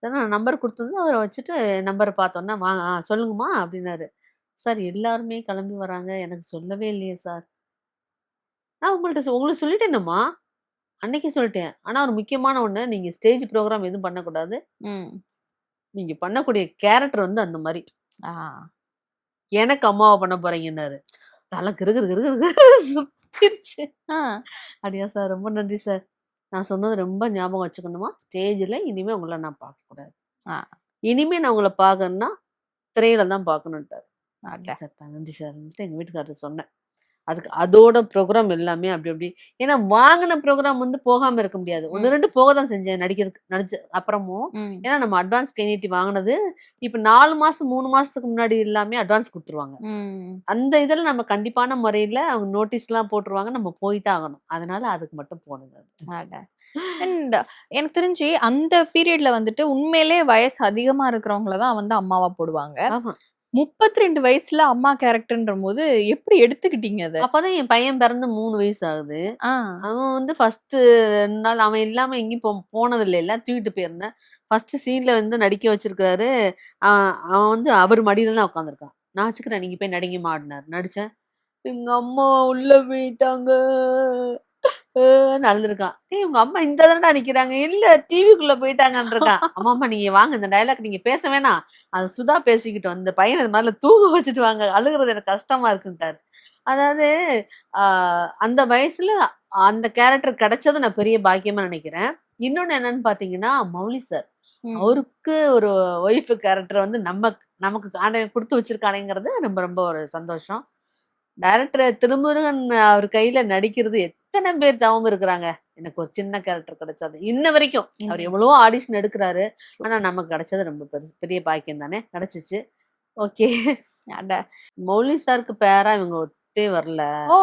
Speaker 2: நான் நம்பர் குடுத்தது அவர வச்சுட்டு நம்பர பார்த்தோன்னே, வாங்க சொல்லுங்கம்மா அப்படின்னாரு. சார் எல்லாருமே கிளம்பி வராங்க. எனக்கு சொல்லவே இல்லையே சார். நான் உங்களுக்கு சொல்லிட்டேனேம்மா. அன்னைக்கே சொல்லிட்டேன். ஆனா ஒரு முக்கியமான ஒண்ணு, நீங்க ஸ்டேஜ் ப்ரோகிராம் எதுவும் பண்ணக்கூடாது.
Speaker 1: ம்.
Speaker 2: நீங்க பண்ணக்கூடிய கேரக்டர் வந்து அந்த மாரி.
Speaker 1: ஆ.
Speaker 2: எனக்கு அம்மாவா பண்ண போறீங்கன்னாரு. தல கிறு கிறு கிறு கிறு சுத்திருச்சு.
Speaker 1: ஆ.
Speaker 2: அப்படியா சார், ரொம்ப நன்றி சார். நான் சொன்னது ரொம்ப ஞாபகம் வச்சுக்கணுமா, ஸ்டேஜ்ல இனிமே உங்கள நான் பார்க்கக்கூடாது.
Speaker 1: ஆ.
Speaker 2: இனிமே நான் உங்கள பார்க்கணும்னா, திரையில தான் பார்க்கணுன்ட்டாரு.
Speaker 1: அட.
Speaker 2: நன்றி சார், நன்றி சார்ன்ட்டு எங்க வீட்டுக்காரர்ட்ட சொன்னேன். அதுக்கு அதோட ப்ரோகிராம் எல்லாமே அப்படி அப்படி. ஏன்னா வாங்குன ப்ரோகிராம் வந்து போகாம இருக்க முடியாது. 1, 2 போக தான் செஞ்சேன் நடிச்ச அப்புறமும்.
Speaker 1: ம்.
Speaker 2: ஏன்னா நம்ம அட்வான்ஸ் கைநீட்டி வாங்குனது, இப்ப 4 மாசம் 3 மாசத்துக்கு முன்னாடி எல்லாமே அட்வான்ஸ் குடுத்துருவாங்க.
Speaker 1: ம்.
Speaker 2: அந்த இதுல நம்ம கண்டிப்பான முறையில அவங்க நோட்டீஸ்லாம் போட்டுருவாங்க. நம்ம போய் தான் ஆகணும். அதனால அதுக்கு மட்டும் போனேங்க.
Speaker 1: அட. அண்ட் எனக்கு தெரிஞ்சு அந்த பீரியட்ல வந்துட்டு உண்மையிலே வயசு அதிகமா இருக்கிறவங்கள தான் வந்து அம்மாவா போடுவாங்க.
Speaker 2: ஆமா.
Speaker 1: 32 வயசுல அம்மா கேரக்டர்ன்றபோது எப்படி எடுத்துக்கிட்டீங்க அத?
Speaker 2: அப்பதான் என் பையன் பிறந்து 3 வயசு ஆகுது.
Speaker 1: ஆ.
Speaker 2: அவன் வந்து ஃபர்ஸ்ட்டு 2 நாள் அவன் இல்லாம எங்கேயும் போனதில்ல. எல்லாம் தூக்கிட்டு போயிருந்தேன். ஃபர்ஸ்ட்டு சீன்ல வந்து நடிக்க வச்சிருக்காரு. அவன் வந்து அவர் மடியில தான் உட்காந்துருக்கான். நான் வச்சுக்கிறேன் நீங்க போய் நடிங்கம்மா அப்படின்னாரு. நடிச்சேன். எங்க அம்மா உள்ள போயிட்டாங்க. அழுதுருக்கான். "டேய் உங்க அம்மா இந்த தானடா நிக்கிறாங்க." "இல்ல டிவிக்குள்ள போயிட்டாங்கன்ருக்கான்." "அம்மா நீங்க வாங்க இந்த டயலாக் நீங்க பேச வேணாம். அது சுதா பேசிக்கிட்டோம். இந்த பையன இது மாதிரில தூங்க வச்சுட்டு வாங்க. அழுகுறது எனக்கு கஷ்டமா இருக்குன்ட்டாரு." அதாவது ஆ அந்த வயசுல அந்த கேரக்டர் கிடைச்சது நான் பெரிய பாக்கியமா நினைக்கிறேன். இன்னொன்னு என்னன்னு பார்த்தீங்கன்னா, மௌலி சார்.
Speaker 1: ம்.
Speaker 2: அவருக்கு ஒரு ஒய்ஃப் கேரக்டர் வந்து நமக்கு ஆண்டவன் குடுத்து வச்சிருக்கானேங்கிறது ரொம்ப ரொம்ப ஒரு சந்தோஷம். டைரக்டர் திருமுருகன் அவர் கையில நடிக்கிறது எத்தனை பேர் தவம் இருக்கிறாங்க. எனக்கு ஒரு சின்ன கேரக்டர் கிடைச்சது. இன்ன வரைக்கும் அவர்
Speaker 1: ம்.
Speaker 2: எவ்வளவோ ஆடிஷன் எடுக்கிறாரு. ஆனா நமக்கு கிடைச்சது ரொம்ப பெரிய பாக்கியம் தானே. கிடைச்சிச்சு. ஓகே.
Speaker 1: அட.
Speaker 2: மௌலி சாருக்கு பேரா இவங்க ஒத்தே வரல.
Speaker 1: ஓ!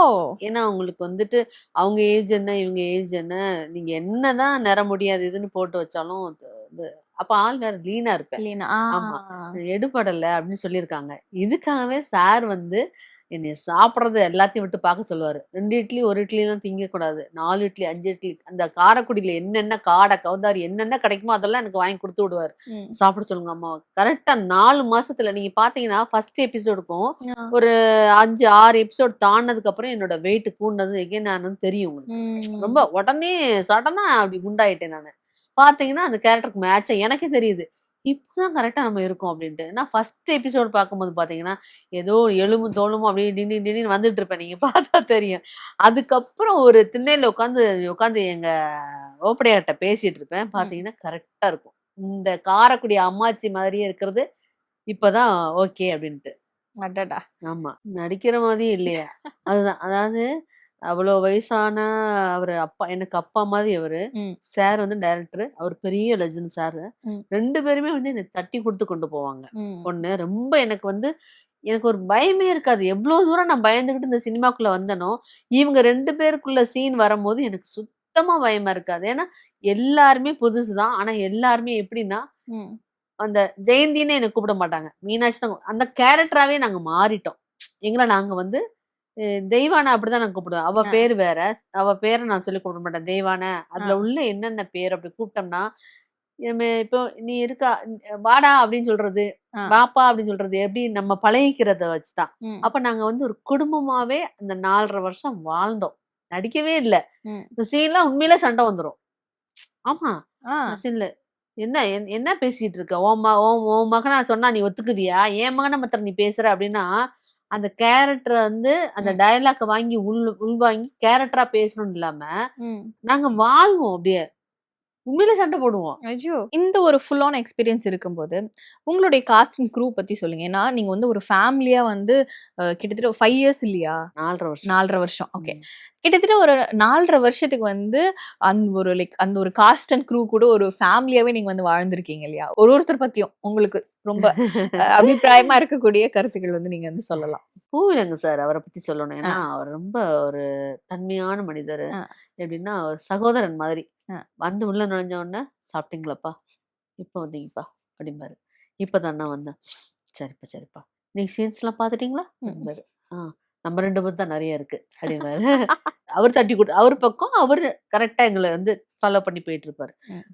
Speaker 2: ஏன்னா அவங்களுக்கு வந்துட்டு அவங்க ஏஜ் என்ன, இவங்க ஏஜ் என்ன, நீங்க என்னதான் நிற முடியாது இதுன்னு போட்டு வச்சாலும் அப்ப ஆள் வேற லீனா இருப்பேன்.
Speaker 1: லீனா.
Speaker 2: ஆமா. எடுபடல அப்படின்னு சொல்லியிருக்காங்க. இதுக்காகவே சார் வந்து என்னைய சாப்பிடுறது எல்லாத்தையும் விட்டு பார்க்க சொல்லுவாரு. 2 இட்லி, 1 இட்லிலாம் திங்கக்கூடாது. 4 இட்லி, 5 இட்லி அந்த காரைக்குடியில என்னென்ன காடை, கௌதாரி என்னென்ன கிடைக்குமோ அதெல்லாம் எனக்கு வாங்கி குடுத்து விடுவாரு.
Speaker 1: ம்.
Speaker 2: சாப்பிட சொல்லுங்க அம்மாவ. கரெக்ட்டா 4 மாசத்துல நீங்க பார்த்தீங்கன்னா, ஃபர்ஸ்ட் எபிசோடுக்கும்
Speaker 1: ஆ.
Speaker 2: ஒரு 5, 6 எபிசோட் தாண்டுனதுக்கு அப்புறம் என்னோட வெயிட் கூடுனது எகைன் ஆனது தெரியும் உங்களுக்கு.
Speaker 1: ம்.
Speaker 2: ரொம்ப உடனே சடனா அப்படி குண்டாயிட்டேன் நானு. பார்த்தீங்கன்னா, அந்த கேரக்டருக்கு மேட்சா எனக்கே தெரியுது. இப்பதான் கரெக்ட்டா நம்ம இருக்கோம் அப்படின்ட்டு. நான் ஃபர்ஸ்ட் எபிசோட் பார்க்கும்போது பார்த்தீங்கன்னா, ஏதோ எலும்பும் தோலுமா அப்படியே டின்னு வந்துட்டு இருப்பேன். நீங்க பார்த்தா தெரியும். அதுக்கப்புறம் ஒரு திண்ணையில உட்காந்து எங்க ஓப்படியார்ட்ட பேசிட்டு இருப்பேன்.
Speaker 1: ம்.
Speaker 2: பார்த்தீங்கன்னா, கரெக்ட்டா இருக்கும். இந்த காரைக்குடி அம்மாச்சி மாதிரியே இருக்கிறது, இப்பதான் ஓகே அப்படின்ட்டு.
Speaker 1: அடடா!
Speaker 2: ஆமா. நடிக்கிற மாதிரியே இல்லையா? அதுதான். அதாவது அவ்வளோ வயசான அவரு எனக்கு அப்பா மாதிரி அவரு.
Speaker 1: ம்.
Speaker 2: சார் வந்து டைரக்டரு. அவர் பெரிய லெஜண்ட் சாரு.
Speaker 1: ம்.
Speaker 2: 2 பேருமே வந்து என்ன தட்டி குடுத்து கொண்டு போவாங்க.
Speaker 1: ம்.
Speaker 2: ஒண்ணு ரொம்ப எனக்கு ஒரு பயமே இருக்காது. எவ்ளோ தூரம் நான் பயந்துகிட்டு இந்த சினிமாக்குள்ள வந்தேனோ, இவங்க 2 பேருக்குள்ள சீன் வரும்போது எனக்கு சுத்தமா பயமா இருக்காது. ஏன்னா, எல்லாருமே புதுசு தான். ஆனா எல்லாருமே எப்படின்னா,
Speaker 1: ம்.
Speaker 2: அந்த ஜெயந்தின்னு என்ன கூப்பிட மாட்டாங்க. மீனாட்சி தான் அந்த கேரக்டராவே நாங்க மாறிட்டோம். எங்கள நாங்க வந்து தெய்வானா அப்படிதான் நான் கூப்பிடுவேன். அவ
Speaker 1: ஆ.
Speaker 2: பேரு வேற. அவ பேர நான் சொல்லி கூப்பிட மாட்டேன். தெய்வான.
Speaker 1: ஆ.
Speaker 2: அதுல உள்ள என்னென்ன பேர் அப்படி கூப்பிட்டோம்னா, இப்போ நீ இருக்கா வாடா அப்படின்னு சொல்றது,
Speaker 1: ஆ.
Speaker 2: வாப்பா அப்படின்னு சொல்றது எப்படி நம்ம பழகிக்கிறத வச்சுதான்.
Speaker 1: ம்.
Speaker 2: அப்ப நாங்க வந்து ஒரு குடும்பமாவே அந்த 4.5 வருஷம் வாழ்ந்தோம். நடிக்கவே இல்ல.
Speaker 1: ம்.
Speaker 2: இந்த சீன்லாம் உண்மையிலே சண்டை வந்துரும். ஆமா.
Speaker 1: ஆ.
Speaker 2: இந்த சீன்ல என்ன பேசிட்டு இருக்க? உன் மகனா சொன்னா நீ ஒத்துக்குவியா? என் மகன மாத்திரம் நீ பேசுற அப்படின்னா, அந்த கேரக்டர வந்து அந்த
Speaker 1: ம்.
Speaker 2: டயலாக்க வாங்கி உள்வாங்கி கேரக்டரா பேசணும்னு இல்லாம,
Speaker 1: ம்.
Speaker 2: நாங்க வாழ்வோம் அப்படியே. உண்மையிலே சண்டை போடுவோம்.
Speaker 1: ஐயோ! இந்த ஒரு ஃபுல் ஆன் எக்ஸ்பீரியன்ஸ் இருக்கும்போது, உங்களுடைய காஸ்ட் அண்ட் க்ரூ பத்தி சொல்லுங்க. ஏன்னா, நீங்க வந்து ஒரு ஃபேமிலியா வந்து கிட்டத்தட்ட 5 இயர்ஸ் இல்லையா?
Speaker 2: 4.5 வருஷம்.
Speaker 1: 4 1/2 வருஷம். ஓகே.
Speaker 2: ம்.
Speaker 1: கிட்டத்தட்ட ஒரு 4 1/2 வருஷத்துக்கு வந்து அந்த ஒரு காஸ்ட் அண்ட் க்ரூ கூட ஒரு ஃபேமிலியாவே நீங்க வந்து வாழ்ந்திருக்கீங்க இல்லையா? ஒருத்தர் பத்தியும் உங்களுக்கு ரொம்ப அபிப்பிராயமா இருக்கக்கூடிய கருத்துக்கள் வந்து நீங்க வந்து சொல்லலாம்.
Speaker 2: பூவிலங்க சார் அவர பத்தி சொல்லணும்.
Speaker 1: ஆ.
Speaker 2: ஏன்னா, அவர் ரொம்ப ஒரு தன்மையான மனிதரு.
Speaker 1: ஆ.
Speaker 2: எப்படின்னா, ஒரு சகோதரன் மாதிரி.
Speaker 1: ஆ.
Speaker 2: வந்து உள்ள நுழைஞ்ச உடனே, "சாப்பிட்டீங்களாப்பா? எப்ப வந்தீங்கப்பா?" அப்படிம்பாரு. "இப்பதான் நான் வந்தேன்." "சரிப்பா, சரிப்பா. நீங்க சீன்ஸ்லாம் பார்த்துட்டீங்களா?"
Speaker 1: ம்.
Speaker 2: அப்படிம்பாரு. "ஆ. நம்ம 2 பேரும் தான் நெறைய இருக்கு." அப்படிம்பாரு. அவர் தட்டி அவர் பக்கம் அவரு கரெக்ட்டா எங்கள வந்து ஃபாலோ பண்ணி போயிட்டுருப்பாரு.
Speaker 1: ம்.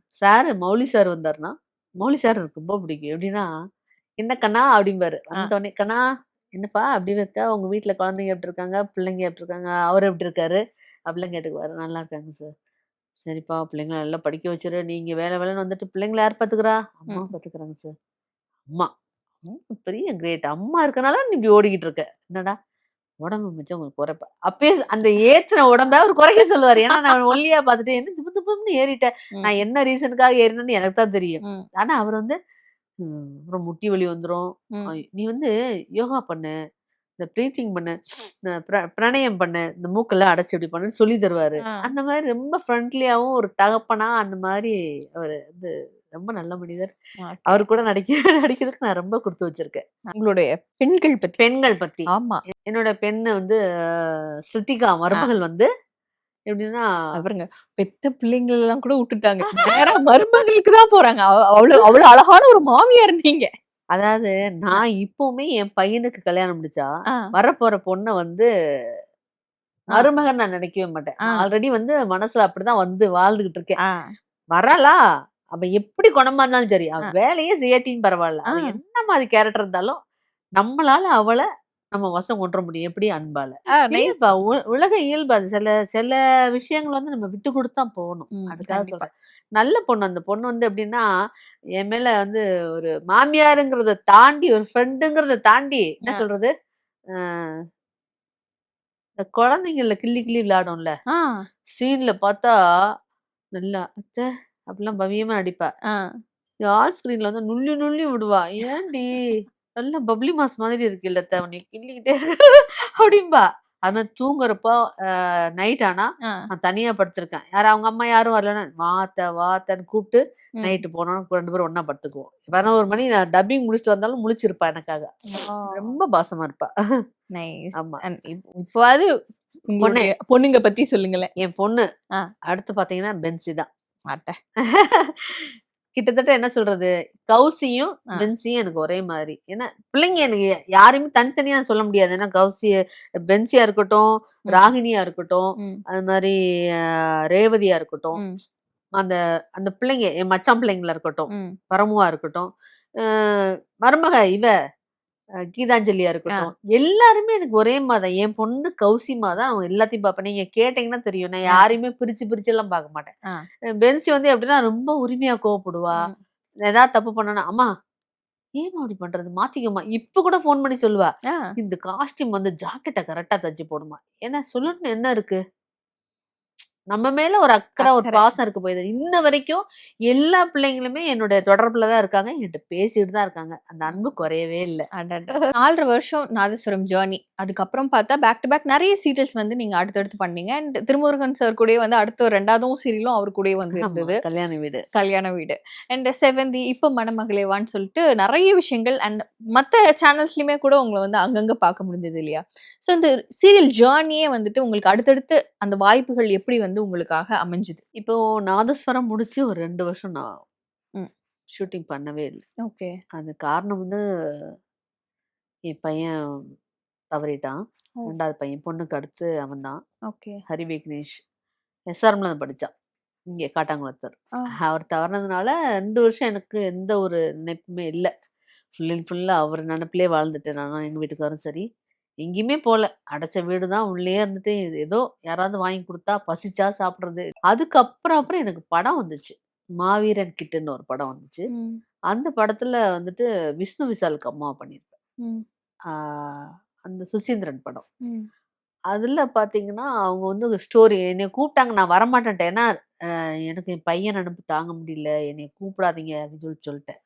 Speaker 2: மௌலி சார் வந்தாருன்னா, மௌலி சார் எனக்கு ரொம்ப பிடிக்கும். எப்படின்னா, "என்ன கண்ணா?" அப்படிம்பாரு.
Speaker 1: ஆ.
Speaker 2: வந்தோனே, "கண்ணா, என்னப்பா அப்படி இருக்க? உங்க வீட்ல குழந்தைங்க எப்படி இருக்காங்க? பிள்ளைங்க எப்படி இருக்காங்க? அவரு எப்படி இருக்காரு?" அப்படிலாம் கேட்டுக்குவாரு. "நல்லா இருக்காங்க சார்." "சரிப்பா, பிள்ளைங்கள நல்லா படிக்க வச்சுரு. நீங்க வேலை வேலைன்னு வந்துட்டு பிள்ளைங்கள யார் பார்த்துக்கிறா?" "அம்மா
Speaker 1: ம்.
Speaker 2: பார்த்துக்கிறாங்க சார்." "அம்மா, பெரிய கிரேட். அம்மா இருக்கனால நீ இப்படி ஓடிக்கிட்டு இருக்க. என்னடா? உடம்பு மிச்சம் கொஞ்சம் குறைப்ப." அப்பயே அந்த ஏத்துன உடம்ப அவரு குறைக்க சொல்லுவாரு. ஏன்னா நான் ஒல்லியா பார்த்துட்டு, "என்ன திபு திபுன்னு ஏறிட்டேன்."
Speaker 1: ம்.
Speaker 2: நான் என்ன ரீசனுக்காக ஏறினேன்னு எனக்கு தான் தெரியும்.
Speaker 1: ம்.
Speaker 2: ஆனா அவர் வந்து, அப்புறம் முட்டி வலி வந்துரும்.
Speaker 1: ம்.
Speaker 2: "நீ வந்து யோகா பண்ணு. இந்த பிரீத்திங் பண்ணு. பிராணாயாமம் பண்ணு. இந்த மூக்கெல்லாம் அடைச்சு இப்படி பண்ணுன்னு" சொல்லி தருவாரு.
Speaker 1: ஆ.
Speaker 2: அந்த மாரி ரொம்ப ஃப்ரெண்ட்லியாவும் ஒரு தகப்பனா அந்த மாரி அவரு வந்து ரொம்ப நல்ல மனிதர்.
Speaker 1: ஓகே.
Speaker 2: அவரு கூட நடிக்கிறதுக்கு நான் ரொம்ப குடுத்து வச்சிருக்கேன்.
Speaker 1: உங்களுடைய பெண்கள் பத்தி.
Speaker 2: பெண்கள் பத்தி.
Speaker 1: ஆமா.
Speaker 2: என்னோட பெண்ணு வந்து ஸ்ருதிகா
Speaker 1: ஆ.
Speaker 2: மருமகள் வந்து எப்படின்னா,
Speaker 1: அது பாருங்க. பெத்த பிள்ளைங்களெல்லாம் கூட உட்டுட்டாங்க. நேரா மருமகளுக்கு தான் போறாங்க. அவ்ளோ அவ்ளோ அழகான ஒரு மாமியார் நீங்க.
Speaker 2: அதாவது
Speaker 1: அ.
Speaker 2: நான் இப்பவுமே என் பையனுக்கு கல்யாணம் முடிச்சா,
Speaker 1: ஆ.
Speaker 2: வரப்போற பொண்ண வந்து
Speaker 1: ஆ.
Speaker 2: மருமகன் நான் நினைக்கவே மாட்டேன்.
Speaker 1: ஆ.
Speaker 2: நான் ஆல்ரெடி வந்து மனசுல அப்படிதான் வந்து வாழ்ந்துகிட்டு இருக்கேன்.
Speaker 1: ஆ.
Speaker 2: வராளா, அவ எப்படி குணமா இருந்தாலும் சரி, அவ
Speaker 1: ஆ.
Speaker 2: வேலையே செய்யாட்டியும் பரவால்ல.
Speaker 1: ஆ.
Speaker 2: அவ என்ன மாதிரி கேரக்டர் இருந்தாலும், நம்மளால அவள நம்ம வசம் கொண்டுற முடியும். எப்படி? அன்பால.
Speaker 1: நைஸ்.
Speaker 2: இல்லப்பா உலக இயல்பு அது. சில சில விஷயங்கள் வந்து நம்ம விட்டு குடுத்து தான் போகணும்.
Speaker 1: ம்.
Speaker 2: அதுக்காக
Speaker 1: கண்டிப்பா.
Speaker 2: சொல்றேன். நல்ல பொண்ணு. அந்த பொண்ணு வந்து எப்படின்னா, என் மேல வந்து ஒரு மாமியாருங்கிறத தாண்டி, ஒரு ஃப்ரெண்டுங்கிறத தாண்டி என்ன
Speaker 1: அ.
Speaker 2: சொல்றது? அ இந்த குழந்தைங்கள்ல கிள்ளி கிள்ளி விளையாடும்ல,
Speaker 1: ஆ.
Speaker 2: சீன்ல பார்த்தா நல்லா அத்தை அப்படிலாம் பவ்யமா நடிப்பா.
Speaker 1: ஆ.
Speaker 2: ஆன் ஸ்க்ரீன்ல வந்து நுள்ளி நுள்ளி விடுவா. "ஏன்டி நல்லா பப்ளி மாஸ் மாதிரி இருக்குல்ல அத்த, உன்னைய கிள்ளிக்கிட்டே இருக்க" அப்படிம்பா. அது மாரி தூங்குறப்போ நைட் ஆனா
Speaker 1: ஆ.
Speaker 2: நான் தனியா படுத்திருக்கேன். அவங்க அம்மா யாரும் வரலன்னா, "வா அத்த வா அத்தன்னு" கூப்ட்டு
Speaker 1: ம்.
Speaker 2: நைட்டு போனோம் 2 பேரும் ஒண்ணா படுத்துக்குவோம். 11 மணி நான் டப்பிங் முடிச்சுட்டு வந்தாலும் முழிச்சிருப்பா எனக்காக.
Speaker 1: வாவ்!
Speaker 2: ரொம்ப பாசமா இருப்பா.
Speaker 1: நைஸ்.
Speaker 2: ஆமா.
Speaker 1: அண்ட் இப்பவாது
Speaker 2: பொண்ணு.
Speaker 1: உங்களுடைய பொண்ணுங்க பத்தி சொல்லுங்களேன்.
Speaker 2: என் பொண்ணு.
Speaker 1: ஆ.
Speaker 2: அடுத்து பார்த்தீங்கன்னா, பென்சி தான்.
Speaker 1: அட்ட.
Speaker 2: கிட்டத்தட்ட என்ன சொல்றது? கௌசியும்,
Speaker 1: ஆ.
Speaker 2: பென்சியும் எனக்கு ஒரே மாரி. ஏன்னா, பிள்ளைங்க எனக்கு யாரையுமே தனித்தனியா சொல்ல முடியாது. ஏன்னா பென்சியா இருக்கட்டும்,
Speaker 1: ம்.
Speaker 2: ராகினியா இருக்கட்டும்,
Speaker 1: ம்.
Speaker 2: அது மாரி அ ரேவதியா இருக்கட்டும்,
Speaker 1: ம்.
Speaker 2: அந்த அந்த பிள்ளைங்க என் மச்சான் பிள்ளைங்களா இருக்கட்டும்,
Speaker 1: ம்.
Speaker 2: பரமுவா இருக்கட்டும், அ மருமக கீதாஞ்சலியா
Speaker 1: ஆ.
Speaker 2: இருக்கட்டும், எல்லாருமே எனக்கு ஒரே மாரி தான். என் பொண்ணு கௌசிமா தான் அவங்க எல்லாத்தையும் பார்ப்பேன். நீங்க கேட்டீங்கன்னா தெரியும். நான்
Speaker 1: ஆ.
Speaker 2: யாரையுமே பிரிச்சு பிரிச்சுலாம் பார்க்க மாட்டேன்.
Speaker 1: ஆ.
Speaker 2: பென்சி வந்து எப்படின்னா ரொம்ப உரிமையா கோவப்படுவா.
Speaker 1: ம்.
Speaker 2: ஏதாவது தப்பு பண்ணனா, "அம்மா ஏம்மா அப்படி பண்றது? மாத்திக்கம்மா." இப்ப கூட ஃபோன் பண்ணி சொல்லுவா.
Speaker 1: ஆ.
Speaker 2: "இந்த காஸ்டியூம் வந்து ஜாக்கெட்ட கரெக்ட்டா தச்சு போடுமா." ஏன்னா சொல்லணும்னு என்ன இருக்கு? நம்ம மேல ஒரு அக்கறை, ஒரு
Speaker 1: அக்கறை.
Speaker 2: பாசம் இருக்கு போய் இன்ன வரைக்கும் எல்லா பிள்ளைங்களுமே என்னுடைய தொடர்புல தான் இருக்காங்க. என்கிட்ட பேசிட்டு தான் இருக்காங்க. அந்த அன்பு குறையவே இல்ல.
Speaker 1: அடடா! 4 1/2 வருஷம் நாதஸ்வரம் ஜர்னி. அதுக்கப்புறம் பார்த்தா பேக் டு பேக் நெறைய சீரியல்ஸ் வந்து நீங்க அடுத்தடுத்து பண்ணீங்க. அண்ட் திருமுருகன் சார் கூடயே வந்து அடுத்த 2வதும் சீரியலும் அவர் கூடயே வந்து
Speaker 2: ஆமா.
Speaker 1: இருந்தது.
Speaker 2: கல்யாண வீடு.
Speaker 1: கல்யாண வீடு. அண்ட் செவந்தி, இப்ப மணமகளேவான்னு சொல்லிட்டு நெறைய விஷயங்கள் அண்ட் மத்த சேனல்ஸ்லயுமே கூட உங்கள வந்து அங்கங்க பார்க்க முடிஞ்சது இல்லையா? ஸோ இந்த சீரியல் ஜர்னியே வந்துட்டு உங்களுக்கு அடுத்தடுத்து அந்த வாய்ப்புகள் எப்படி வந்து உங்களுக்காக அமைஞ்சது?
Speaker 2: இப்போ நாதஸ்வரம் முடிச்சு ஒரு 2 வருஷம் நான்
Speaker 1: ம்.
Speaker 2: ஷூட்டிங் பண்ணவே இல்ல.
Speaker 1: ஓகே.
Speaker 2: அது காரணம் வந்து என் பையன் தவறிட்டான்.
Speaker 1: ஓ!
Speaker 2: 2வது பையன். பொண்ணுக்கு அடுத்து அவன் தான்.
Speaker 1: ஓகே.
Speaker 2: ஹரி விக்னேஷ். எஸ்ஆர்எம்ல தான் படிச்சான். இங்கே காட்டாங்குளத்தூர்.
Speaker 1: ஆ.
Speaker 2: அவர் தவறுனதுனால 2 வருஷம் எனக்கு எந்த ஒரு நினைப்புமே இல்லை. ஃபுல் அண்ட் ஃபுல்லாக அவர் நினப்பிலே வாழ்ந்துட்டேன் நான், எங்கள் வீட்டுக்காரும் சரி. எங்கேயுமே போகல. அடைச்ச வீடு தான், உள்ளே இருந்துட்டு ஏதோ யாராவது வாங்கி கொடுத்தா பசிச்சா சாப்பிட்றது. அப்புறம் எனக்கு படம் வந்துச்சு. மாவீரன் கிட்டுன்னு ஒரு படம் வந்துச்சு.
Speaker 1: ம்.
Speaker 2: அந்த படத்துல வந்துட்டு விஷ்ணு விஷாலுக்கு அம்மாவா பண்ணியிருப்பேன்.
Speaker 1: ம்.
Speaker 2: ஆ, அந்த சுசீந்திரன் படம்.
Speaker 1: ம்.
Speaker 2: அதுல பாத்தீங்கன்னா, அவங்க வந்து ஒரு ஸ்டோரி என்னைய கூப்பிட்டாங்க. நான் வரமாட்டேன்ட்டேன். ஏன்னா, எனக்கு என் பையன் நெனப்பு தாங்க முடியல. என்னைய கூப்பிடாதீங்க அப்படின்னு சொல்லிட்டேன்.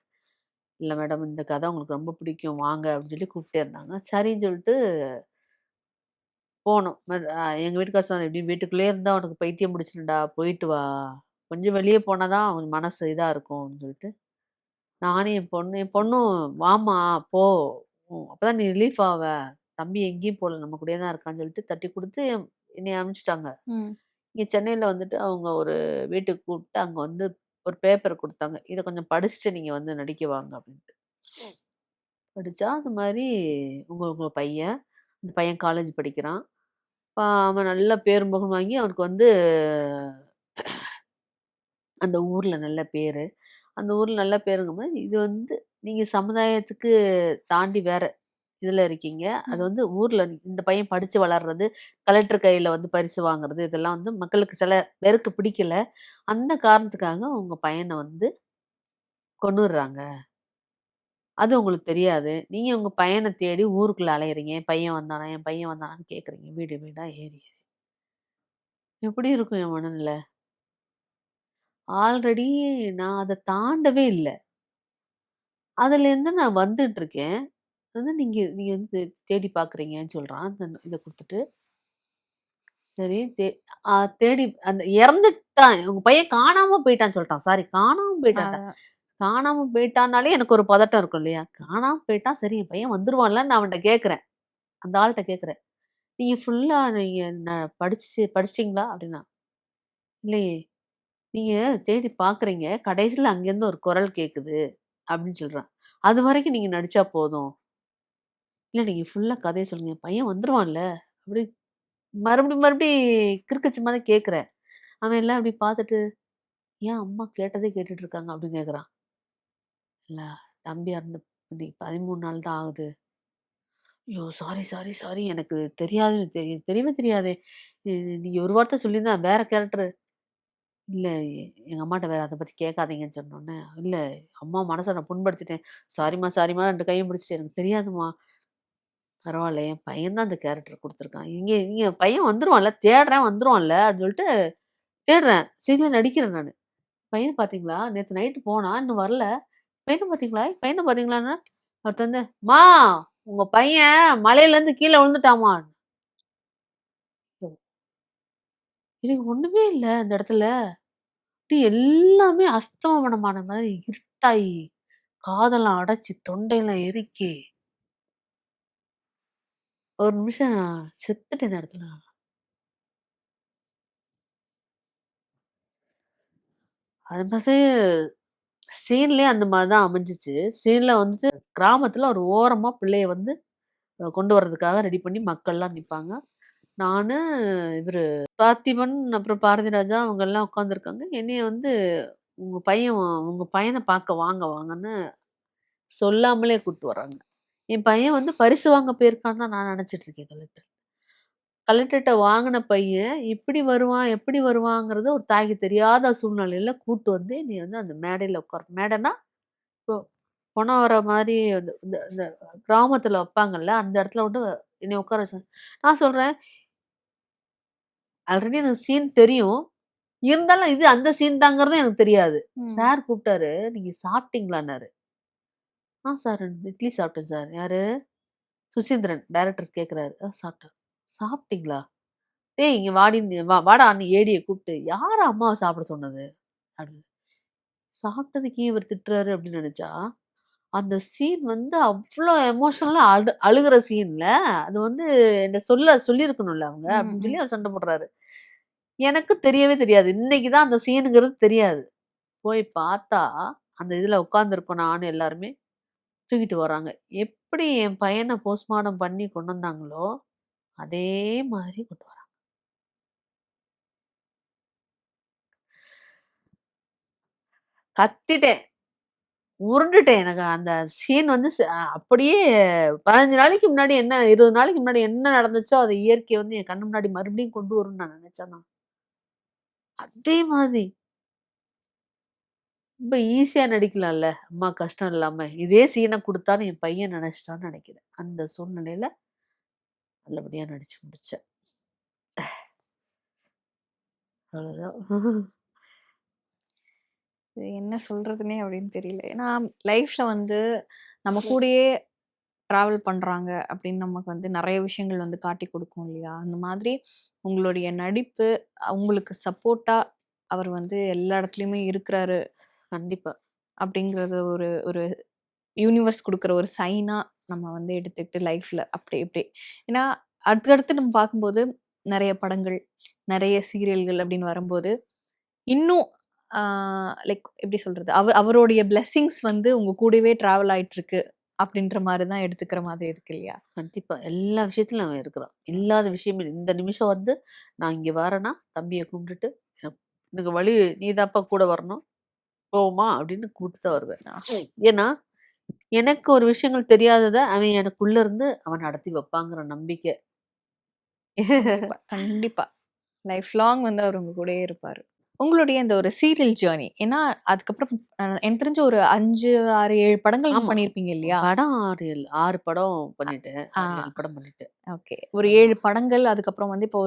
Speaker 2: இல்ல மேடம், இந்த கதை உங்களுக்கு ரொம்ப பிடிக்கும். வாங்க அப்படின்னு சொல்லி கூப்பிட்டே இருந்தாங்க. சரின்னு சொல்லிட்டு போனோம். எங்க வீட்டுக்காரர் சொன்னாரு, "எப்படியும் வீட்டுக்குள்ளேயே இருந்தா உனக்கு பைத்தியம் பிடிச்சிரும்டா. போயிட்டு வா. கொஞ்சம் வெளிய போனா தான் உன் மனசு இதா இருக்கும்" அப்படின்னு சொல்லிட்டு, நானும் என் பொண்ணும் "வாம்மா போ. அப்பதான் நீ ரிலீஃப் ஆவ. தம்பி எங்கேயும் போல. நம்ம கூடயே தான் இருக்கான்னு" சொல்லிட்டு தட்டி குடுத்து என்னைய அனுப்பிச்சுட்டாங்க.
Speaker 1: ம்.
Speaker 2: இங்க சென்னையில வந்துட்டு அவங்க ஒரு வீட்டுக்கு கூப்பிட்டு அங்க வந்து ஒரு பேப்பர் குடுத்தாங்க. "இத கொஞ்சம் படிச்சுட்டு நீங்க வந்து நடிக்க வாங்க" அப்படின்ட்டு. படிச்சா அந்த மாரி உங்க உங்க பையன், அந்த பையன் காலேஜ் படிக்கிறான். அவன் நல்ல பேரும் புகழும் வாங்கி அவனுக்கு வந்து அந்த ஊர்ல நல்ல பேரு. அந்த ஊர்ல நல்ல பேருங்கும்போது, இது வந்து நீங்க சமுதாயத்துக்கு தாண்டி வேற இதுல இருக்கீங்க. அது
Speaker 1: ம்.
Speaker 2: வந்து ஊர்ல இந்த பையன் படிச்சு வளர்றது, கலெக்டர் கையில வந்து பரிசு வாங்குறது, இதெல்லாம் வந்து மக்களுக்கு சில பேருக்கு பிடிக்கல. அந்த காரணத்துக்காக உங்க பையன வந்து கொன்னுடுறாங்க. அது உங்களுக்கு தெரியாது. நீங்க உங்க பையன தேடி ஊருக்குள்ள அலையுறீங்க. என் பையன் வந்தானா? என் பையன் வந்தானான்னு கேட்குறீங்க. வீடு வீடா ஏறி. எப்படி இருக்கும் என் மனநிலை? ஆல்ரெடி நான் அத தாண்டவே இல்ல. அதுலேருந்து நான் வந்துட்டுருக்கேன். வந்து நீங்க நீங்க வந்து தேடி பார்க்குறீங்கன்னு சொல்றான். இத குடுத்துட்டு. சரி தேடி அந்த இறந்துட்டான். உங்க பையன் காணாம போயிட்டான்னு சொல்ட்டான். சாரி, காணாம போயிட்டான்டா.
Speaker 1: அதான்.
Speaker 2: காணாம போயிட்டான்னாலே எனக்கு ஒரு பதட்டம் இருக்கும் இல்லையா? காணாம போயிட்டான், சரி என் பையன் வந்துருவான்லன்னு நான் அவன்ட்ட கேட்கிறேன். அந்த ஆள்ட்ட கேட்கிறேன். "நீங்க ஃபுல்லா நீங்க படிச்சிட்டீங்களா?" அப்படின்னா. "இல்லையே." "நீங்க தேடி பார்க்குறீங்க. கடைசில அங்கேருந்து ஒரு குரல் கேட்குது." அப்படின்னு சொல்றான். "அதுவரைக்கும் நீங்க நடிச்சா போதும்." "இல்ல நீங்க ஃபுல்லா கதைய சொல்லுங்க. என் பையன் வந்துருவான்ல." அப்படி மறுபடி கிறுக்குச்சு மாரி கேட்கிறேன். அவன் எல்லாம் இப்படி பார்த்துட்டு, "ஏன் அம்மா கேட்டதே கேட்டுட்டு இருக்காங்க?" அப்படின்னு கேட்குறான். "இல்ல தம்பி இறந்து இன்னைக்கு 13 நாள் தான் ஆகுது." "ஐயோ! Sorry, sorry, sorry. எனக்கு தெரியாது. தெரியவே தெரியாதே. நீ நீங்க ஒரு வார்த்தை சொல்லியிருந்தா வேற கேரக்டரு." "இல்ல எங்க அம்மாட்ட வேற அத பத்தி கேட்காதீங்கன்னு" சொன்னோனே, "இல்ல அம்மா மனச நான் புண்படுத்திட்டேன். சாரிம்மா, சாரிம்மா" 2 கையும் பிடிச்சுட்டு, "எனக்கு தெரியாதும்மா." "பரவால்ல. என் பையன் தான் அந்த கேரக்டர் குடுத்துருக்கான். இங்க இங்க பையன் வந்துருவான்ல, தேடுறேன் வந்துருவான்ல" அப்படின்னு சொல்லிட்டு தேடுறேன். சரியா நடிக்கிறேன் நானு. "பையன பார்த்தீங்களா? நேத்து நைட்டு போனான். இன்னும் வரல. பையன பார்த்தீங்களா? பையன பார்த்தீங்களான்னா?" ஒருத்தன் வந்து, "அம்மா உங்க பையன் மலையிலேருந்து கீழ விழுந்துட்டாம்மா." எனக்கு ஒண்ணுமே இல்ல அந்த இடத்துல. அப்படியே எல்லாமே அஸ்தமனமான மாரி இருட்டாயி, காதெல்லாம் அடைச்சு, தொண்டையெல்லாம் இறுக்கி, ஒரு நிமிஷம் நான் செத்துட்டேன் அந்த இடத்துல. அது மாதிரி சீன்லயே அந்த மாரி தான் அமைஞ்சுச்சு. சீன்ல வந்துட்டு கிராமத்துல ஒரு ஓரமா பிள்ளைய வந்து கொண்டு வரதுக்காக ரெடி பண்ணி மக்கள்லாம் நிப்பாங்க. நானு, இவரு பார்த்திபன், அப்புறம் பாரதிராஜா அவங்கலாம் உட்காந்துருக்காங்க. என்னைய வந்து உங்க பையன பார்க்க வாங்க வாங்கன்னு சொல்லாமலே கூட்டு வராங்க. என் பையன் வந்து பரிசு வாங்க போயிருக்கான்னு தான் நான் நெனச்சுட்டு இருக்கேன் கலெக்டர். கலெக்டர்ட்ட வாங்குன பையன் இப்படி வருவான், எப்படி வருவாங்கிறது ஒரு தாய்க்கு தெரியாத சூழ்நிலையில கூட்டு வந்து என்னைய வந்து அந்த மேடையில மேடைன்னா, இப்போ பொணம் வர மாரி இந்த இந்த இந்த கிராமத்துல வப்பாங்கல்ல, அந்த இடத்துல வந்து என்னைய உட்கார வச்சாங்க. நான் சொல்றேன், ஆல்ரெடி எனக்கு சீன் தெரியும். இருந்தாலும் இது அந்த சீன் தாங்கிறது எனக்கு தெரியாது.
Speaker 1: ம்.
Speaker 2: சார் கூப்பிட்டாரு, "நீங்க சாப்பிட்டீங்களான்னாரு." "ஆ சார் 2 இட்லி சாப்பிட்டேன் சார்." யாரு? சுசீந்திரன் டைரக்டர் கேட்குறாரு. சாப்பிட்டேன்." "சாப்பிட்டீங்களா? டேய் இங்க வாடான்னு ஏடிய கூப்பிட்டு, யாரு அம்மாவ சாப்பிட சொன்னது?" அப்படின்னு. சாப்பிட்டதுக்கு ஏன் இவர் திட்டுறாரு அப்படின்னு நினைச்சா, அந்த சீன் வந்து அவ்ளோ எமோஷனலா அழுகுற சீன்ல, அது வந்து என்ட்ட சொல்லியிருக்கணும்ல அவங்க
Speaker 1: ம்.
Speaker 2: அப்படின்னு
Speaker 1: ம்.
Speaker 2: சொல்லி அவர் சண்டை போடுறாரு. எனக்கு தெரியவே தெரியாது. இன்னைக்கு தான் அந்த சீனுங்கிறது தெரியாது. போய் பார்த்தா, அந்த இதுல உட்கார்ந்துருக்கோம் நானும் எல்லாருமே, தூக்கிட்டு வராங்க. எப்படி என் பையன போஸ்ட்மார்டம் பண்ணி கொண்டு வந்தாங்களோ, அதே மாதிரி கொண்டு வராங்க. கத்திட்டேன், உருண்டுட்டேன். எனக்கு அந்த சீன் வந்து அப்படியே 15 நாளைக்கு முன்னாடி என்ன 20 நாளைக்கு முன்னாடி என்ன நடந்துச்சோ அது இயற்கை வந்து என் கண்ணு முன்னாடி மறுபடியும் கொண்டு வரும்னு நான் நினைச்சேன். அதே மாதிரி ரொம்ப ஈஸியா நடிக்கலாம்ல. அம்மா கஷ்டம் இல்லாம. இதே சீன குடுத்தான்னு என் பையன் நெனச்சுட்டான்னு நெனைக்கிறேன். அந்த சூழ்நிலையில நல்லபடியா நடிச்சு முடிச்சேன். அவ்வளவுதான்.
Speaker 1: இது என்ன சொல்றதுன்னே அப்படின்னு தெரியல. ஏன்னா லைஃப்ல வந்து நம்ம கூடயே டிராவல் பண்றாங்க அப்படின்னு நமக்கு வந்து நெறைய விஷயங்கள் வந்து காட்டிக் குடுக்கும் இல்லையா? அந்த மாதிரி உங்களுடைய நடிப்பு உங்களுக்கு சப்போர்ட்டா அவர் வந்து எல்லா இடத்துலயுமே இருக்கிறாரு
Speaker 2: கண்டிப்பா.
Speaker 1: அப்படிங்கிறது ஒரு ஒரு யூனிவர்ஸ் குடுக்குற ஒரு சைனா நம்ம வந்து எடுத்துக்கிட்டு லைஃப்ல அப்படி இப்படி. ஏன்னா அடுத்தடுத்து நம்ம பார்க்கும்போது நெறைய படங்கள், நெறைய சீரியல்கள் அப்படின்னு வரும்போது, இன்னும் லைக் எப்படி சொல்றது? அவருடைய பிளெஸ்ஸிங்ஸ் வந்து உங்க கூடவே டிராவல் ஆயிட்டுருக்கு அப்படின்ற மாரி தான் எடுத்துக்கிற மாதிரி இருக்கு இல்லையா?
Speaker 2: கண்டிப்பா. எல்லா விஷயத்திலும் அவன் இருக்கிறான். இல்லாத விஷயமே இல்ல. இந்த நிமிஷம் வந்து நான் இங்க வரேன்னா, தம்பிய கூப்பிட்டுட்டு, எனக்கு வழி நீதான்ப்பா கூட வரணும். போவோமா? அப்படின்னு கூப்பிட்டு தான் வருவேன். ஏன்னா, எனக்கு ஒரு விஷயங்கள் தெரியாதத அவன் எனக்குள்ள இருந்து அவன் நடத்தி வைப்பாங்கிற நம்பிக்கை.
Speaker 1: கண்டிப்பா, கண்டிப்பா. லைஃப் லாங் வந்து அவர் உங்க கூடயே இருப்பாரு. உங்களுடைய இந்த ஒரு சீரியல் ஜர்னி ஏன்னா அதுக்கப்புறம் எனக்கு தெரிஞ்சு ஒரு 5, 6, 7 படங்கள்
Speaker 2: ஆமா.
Speaker 1: பண்ணியிருப்பீங்க இல்லையா?
Speaker 2: படம் 6 படம் பண்ணிட்டேன்.
Speaker 1: ஆ
Speaker 2: 6, 7 படம் பண்ணிட்டேன்.
Speaker 1: ஓகே. ஒரு
Speaker 2: ஆமா.
Speaker 1: 7 படங்கள் அதுக்கப்புறம் வந்து இப்போ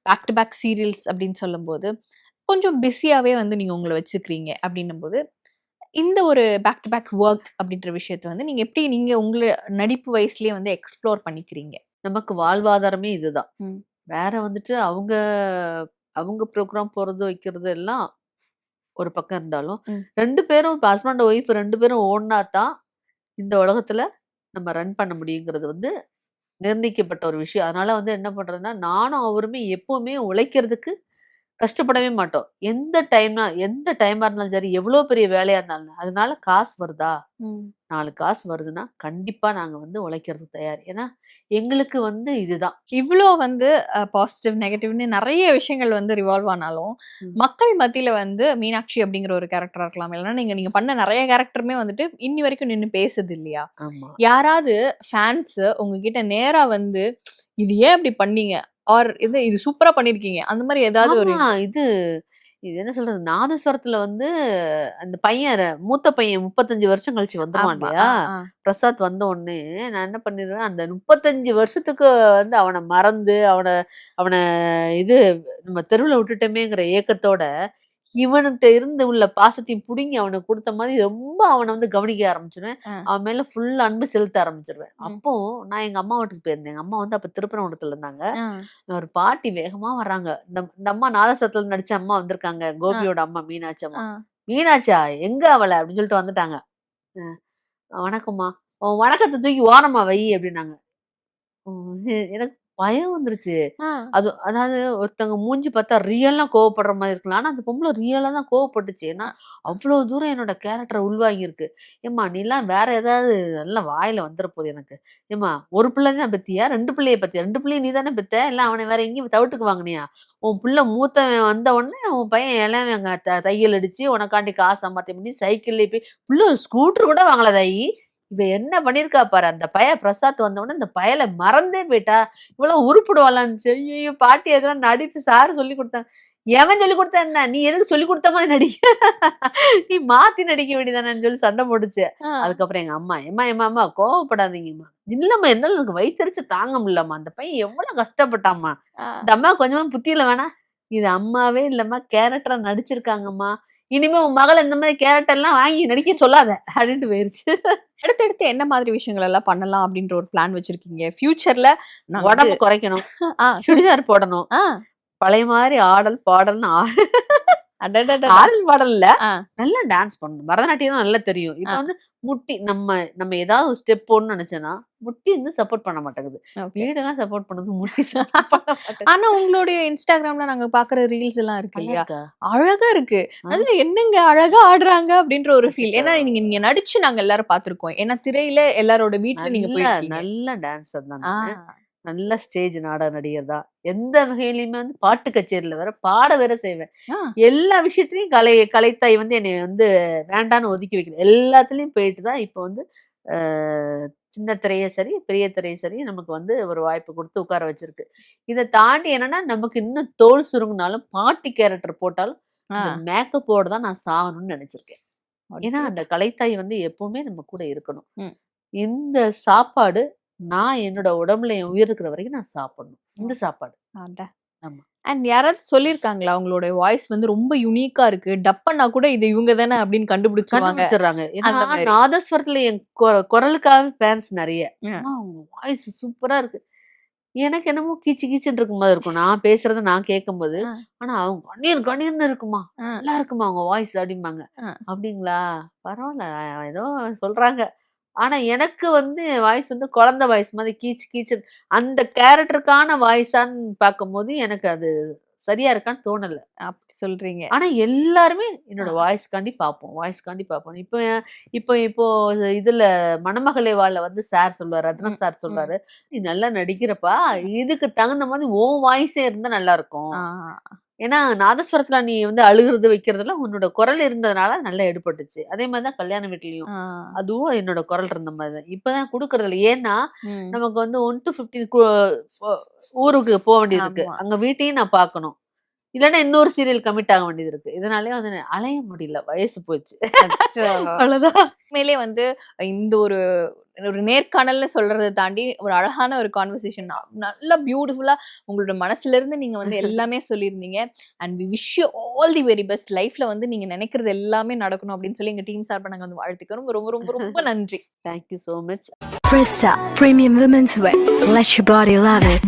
Speaker 1: பேக் டு பேக் சீரியல்ஸ் அப்படின்னு சொல்லும்போது, கொஞ்சம் பிஸியாவே வந்து நீங்க உங்கள வச்சுக்கிறீங்க அப்படின்னும்போது, இந்த ஒரு பேக் டு பேக் வொர்க் அப்படின்ற விஷயத்த வந்து நீங்க எப்படி நீங்க உங்கள நடிப்பு வயசுலயே வந்து எக்ஸ்ப்ளோர் பண்ணிக்கிறீங்க?
Speaker 2: நமக்கு வாழ்வாதாரமே இதுதான்.
Speaker 1: ம்.
Speaker 2: வேற வந்துட்டு அவங்க அவங்க ப்ரோகிராம் போறது, வைக்கிறது எல்லாம் ஒரு பக்கம் இருந்தாலும்,
Speaker 1: ம்.
Speaker 2: 2 பேரும் இப்ப ஹஸ்பண்ட், ஒய்ஃப் 2 பேரும் ஓடுனா தான் இந்த உலகத்துல நம்ம ரன் பண்ண முடியுங்கிறது வந்து நிர்ணயிக்கப்பட்ட ஒரு விஷயம். அதனால வந்து என்ன பண்றதுன்னா, நானும் அவருமே எப்பவுமே உழைக்கிறதுக்கு கஷ்டப்படவே மாட்டோம். எந்த டைமா இருந்தாலும் சரி, எவ்வளோ பெரிய வேலையா இருந்தாலும், அதனால காசு வருதா?
Speaker 1: ம்.
Speaker 2: 4 காசு வருதுன்னா, கண்டிப்பா நாங்க வந்து உழைக்கிறதுக்கு தயார். ஏன்னா, எங்களுக்கு வந்து இதுதான்.
Speaker 1: இவ்ளோ வந்து பாசிட்டிவ், நெகட்டிவ்னு நெறைய விஷயங்கள் வந்து ரிவால்வ் ஆனாலும்,
Speaker 2: ம்.
Speaker 1: மக்கள் மத்தியில வந்து மீனாட்சி அப்படிங்கிற ஒரு கேரக்டரா இருக்கலாம். இல்லன்னா நீங்க நீங்க பண்ண நெறைய கேரக்டருமே வந்துட்டு இன்னி வரைக்கும் நின்னு பேசுது இல்லையா?
Speaker 2: ஆமா.
Speaker 1: யாராவது ஃபேன்ஸ் உங்ககிட்ட நேரா வந்து, "இது ஏன் இப்படி பண்ணீங்க?" ஆர் இது சூப்பரா பண்ணியிருக்கீங்க. அந்த மாரி ஏதாவது ஒரு
Speaker 2: ஆமா. இது இது என்ன சொல்றது? நாதஸ்வரத்துல வந்து அந்த பையன் மூத்த பையன் 35 வருஷம் கழிச்சு வந்துருவான்
Speaker 1: ஆமா.
Speaker 2: இல்லையா?
Speaker 1: ஆ.
Speaker 2: பிரசாத் வந்த உடனே நான் என்ன பண்ணிருவேன், அந்த 35 வருஷத்துக்கு வந்து அவன மறந்து, அவன அவன இது நம்ம தெருவுல விட்டுட்டோமேங்கிற ஏக்கத்தோட, இவன்கிட்ட இருந்து உள்ள பாசத்தையும் புடுங்கி அவனுக்கு குடுத்த மாதிரி ரொம்ப அவன வந்து கவனிக்க ஆரம்பிச்சுருவேன்.
Speaker 1: ஆ.
Speaker 2: அவன் மேல ஃபுல் அன்பு செலுத்த ஆரம்பிச்சுருவேன்.
Speaker 1: ம்.
Speaker 2: அப்போ நான் எங்க அம்மா வீட்டுக்கு போயிருந்தேன். எங்க அம்மா வந்து அப்ப திருப்பரங்குன்றத்துல இருந்தாங்க.
Speaker 1: ஆ.
Speaker 2: ஒரு பாட்டி வேகமா வர்றாங்க. இந்த அம்மா நாதஸ்வரத்துல நடிச்ச அம்மா வந்திருக்காங்க.
Speaker 1: ஆ.
Speaker 2: கோபியோட அம்மா மீனாட்சி அம்மா.
Speaker 1: ஆ.
Speaker 2: "மீனாட்சியா? எங்க அவள?" அப்படின்னு சொல்லிட்டு வந்துட்டாங்க. அ "வணக்கம்மா." "உன் வணக்கத்த தூக்கி ஓரமா வை" அப்படின்னாங்க. எனக்கு பயம் வந்துருச்சு.
Speaker 1: ஆ.
Speaker 2: அதாவது ஒருத்தவங்க மூஞ்சி பார்த்தா ரியலா கோவப்படுற மாரி இருக்கலாம். ஆனா அந்த பொம்பள ரியலா தான் கோவப்பட்டுச்சு. ஏன்னா,
Speaker 1: அ.
Speaker 2: அவ்ளோ தூரம் என்னோட கேரக்டர உள்வாங்கியிருக்கு. "ஏம்மா நீலாம் வேற ஏதாவது நல்லா வாயில வந்துற போது எனக்கு. ஏம்மா ஒரு பிள்ளை தான் பெத்தியா? 2 பிள்ளைய பெத்தியா? 2 பிள்ளைய நீ தானே பெத்த? இல்ல அவன வேற எங்கேயும் தவிட்டுக்கு வாங்குனியா? உன் புள்ள மூத்தவன் வந்த உடனே உன் பையன் இளையவன் அங்க தையல் அடிச்சு உனக்காண்டி காசு சம்பாத்தியம் பண்ணி சைக்கிள்லயே போய் புள்ள ஒரு ஸ்கூட்டர் கூட வாங்கல தாயி. இவ என்ன பண்ணியிருக்கா பாரு. அந்த பையன் பிரசாத் வந்த உடனே இந்த பயல மறந்தே போயிட்டா. இவளாம் உருப்படுவாளான்னுச்சு. ஐய்யய்யோ! பாட்டி அதெல்லாம் நடிப்பு சார் சொல்லிக் குடுத்தாங்க. எவன் சொல்லிக் குடுத்தா என்ன? நீ எதுக்கு சொல்லிக் குடுத்த மாரி நடி. நீ மாத்தி நடிக்க வேண்டியதானேன்னு சொல்லி சண்டை போட்டுச்சு.
Speaker 1: ஆ.
Speaker 2: அதுக்கப்புறம் எங்க அம்மா, எம்மா கோவப்படாதீங்கம்மா. இல்லம்மா இருந்தாலும் எனக்கு வயித்தெரிச்ச தாங்க முடியலம்மா. அந்த பையன் எவ்வளோ கஷ்டப்பட்டாம்மா.
Speaker 1: ஆ.
Speaker 2: இந்த அம்மா கொஞ்சமா புத்தி இல்ல வேணா? இது அம்மாவே இல்லம்மா. கேரக்டரா நடிச்சிருக்காங்கம்மா. இனிமே உன் மகள இந்த மாரி கேரக்டர்லாம் வாங்கி நடிக்க சொல்லாத. அப்படின்ட்டு போயிருச்சு.
Speaker 1: அடுத்தடுத்து என்ன மாதிரி விஷயங்கள் எல்லாம் பண்ணலாம் அப்படின்ற ஒரு பிளான் வச்சிருக்கீங்க? ஃபியூச்சர்ல நான் வந்து
Speaker 2: உடம்பு குறைக்கணும்.
Speaker 1: ஆ
Speaker 2: சுடிதார் போடணும்.
Speaker 1: ஆ.
Speaker 2: பழைய மாரி ஆடல், பாடல்னு
Speaker 1: அடடடடா!
Speaker 2: ஆடல் பாடல் இல்ல.
Speaker 1: ஆ.
Speaker 2: நல்லா டான்ஸ் பண்ணணும். பரதநாட்டியம் தான் நல்லா தெரியும். இப்ப
Speaker 1: ஆ.
Speaker 2: வந்து முட்டி நம்ம ஏதாவது ஒரு ஸ்டெப் போடணும்னு நெனச்சேன்னா, முட்டி வந்து சப்போர்ட் பண்ண மாட்டேங்குது.
Speaker 1: ஓகே.
Speaker 2: வீடெல்லாம் சப்போர்ட் பண்ணுது. முட்டி சப்போர்ட் பண்ண மாட்டேங்குது.
Speaker 1: ஆனா உங்களுடைய Instagramல நாங்க பாக்குற ரீல்ஸ் எல்லாம் இருக்கு
Speaker 2: நல்லா
Speaker 1: இல்லையா?
Speaker 2: இருக்கா?
Speaker 1: அழகா இருக்கு.
Speaker 2: ஆ.
Speaker 1: அதுல என்னங்க அழகா ஆடுறாங்க அப்படின்ற ஒரு ஃபீல்.
Speaker 2: அச்சச்சோ!
Speaker 1: ஏன்னா நீங்க நீங்க நடிச்சு நாங்க எல்லாரும் பாத்துருக்கோம். ஏன்னா திரையில எல்லாரோட வீட்ல நீங்க
Speaker 2: நல்ல
Speaker 1: போயிருக்கீங்க.
Speaker 2: நல்ல டான்ஸர் தான்
Speaker 1: ஆ.
Speaker 2: நானு. நல்ல ஸ்டேஜ் நாடக நடிகர் தான். எந்த வகையிலுமே வந்து பாட்டு கச்சேரியில வேற பாட வேற செய்வேன்.
Speaker 1: ஆ.
Speaker 2: எல்லா விஷயத்துலயும் கலைத்தாய் வந்து என்னை வந்து வேண்டான்னு ஒதுக்கி வைக்கல. எல்லாத்துலயும் போயிட்டு தான் இப்போ வந்து சின்ன திரையே சரி, பெரிய திரையே சரி நமக்கு வந்து ஒரு வாய்ப்பு கொடுத்து உட்கார வச்சிருக்கு. இதை தாண்டி என்னன்னா நமக்கு இன்னும் தோல் சுருங்கினாலும் பாட்டு கேரக்டர் போட்டாலும் இந்த மேக்கப்போட தான் நான் சாகணும்னு நினைச்சிருக்கேன். ஏன்னா அந்த கலைத்தாய் வந்து எப்பவுமே நம்ம கூட இருக்கணும். இந்த சாப்பாடு நான் என்னோட உடம்புல என் உயிர் இருக்கிற வரைக்கும் நான் சாப்பிடணும். இந்த சாப்பாடு. ஆமா.
Speaker 1: அண்ட் யாராவது சொல்லியிருக்காங்களா அவங்களோட வாய்ஸ் வந்து ரொம்ப யூனிக்கா இருக்கு, டப்பன்னா கூட இது இவங்க தானே அப்படின்னு
Speaker 2: கண்டுபிடிச்சிடுறாங்க. ஏன்னா
Speaker 1: அந்த மாதிரி.
Speaker 2: நாதஸ்வரத்துல என் குரலுக்காக ஃபேன்ஸ் நிறைய. உங்க வாய்ஸ் சூப்பரா இருக்கு. எனக்கு என்னமோ கீச்சு கீச்சுன்னு இருக்கும் போது இருக்கும் நான் பேசுறத நான் கேட்கும்போது. ஆனா அவங்க கண்ணீர்னு இருக்குமா, நல்லா இருக்குமா அவங்க வாய்ஸ் அப்படிம்பாங்க. அப்படிங்களா, பரவாயில்ல, ஏதோ சொல்றாங்க. ஆனா எனக்கு வந்து வாய்ஸ் வந்து குழந்தை வாய்ஸ் மாதிரி கீச்சு கீச்சு. அந்த கேரக்டருக்கான வாய்ஸான்னு பார்க்கும்போது எனக்கு அது சரியா இருக்கான்னு தோணல.
Speaker 1: அப்படி சொல்றீங்க.
Speaker 2: ஆனா எல்லாருமே என்னோட வாய்ஸ்காண்டி பார்ப்போம். இப்போ இதுல மணமகளே வாழ வந்து சார் சொல்லுவாரு, ரத்னம் சார் சொல்றாரு, நீ நல்லா நடிக்கிறப்பா, இதுக்கு தகுந்த மாதிரி உன் வாய்ஸே இருந்தா நல்லா இருக்கும். ஏன்னா நாதஸ்வரத்துல நீ வந்து அழுகுறது வைக்கிறதுலாம் உன்னோட குரல் இருந்ததுனால நல்லா எடுபட்டுச்சு. அதே மாதிரிதான் கல்யாண வீட்லயும் அதுவும் என்னோட குரல் இருந்த மாதிரிதான். இப்பதான் கொடுக்கறது இல்லை. ஏன்னா நமக்கு வந்து 1 to 15 ஊருக்கு போக வேண்டியது இருக்கு. அங்க வீட்டையும் நான் பார்க்கணும். இல்லைன்னா இன்னொரு சீரியல் கமிட் ஆக வேண்டியது இருக்கு. இதனாலே வந்து அலைய முடியல, வயசு போச்சு. அவ்வளவுதான்.
Speaker 1: உண்மையிலே வந்து இந்த ஒரு நேர்காணல்னு சொல்றதை தாண்டி ஒரு அழகான ஒரு கான்வர்சேஷன், நல்லா பியூட்டிஃபுல்லா உங்களோட மனசுல இருந்து நீங்க வந்து எல்லாமே சொல்லியிருந்தீங்க. And we wish you all the very best. லைஃப்ல வந்து நீங்க நினைக்கிறது எல்லாமே நடக்கணும் அப்படின்னு சொல்லி எங்க டீம் சார்பா நாங்க வந்து வாழ்த்துக்கிறோம். ரொம்ப ரொம்ப ரொம்ப நன்றி.
Speaker 2: Thank you so much.
Speaker 3: Presta Premium Women's Wear. Let your body love it.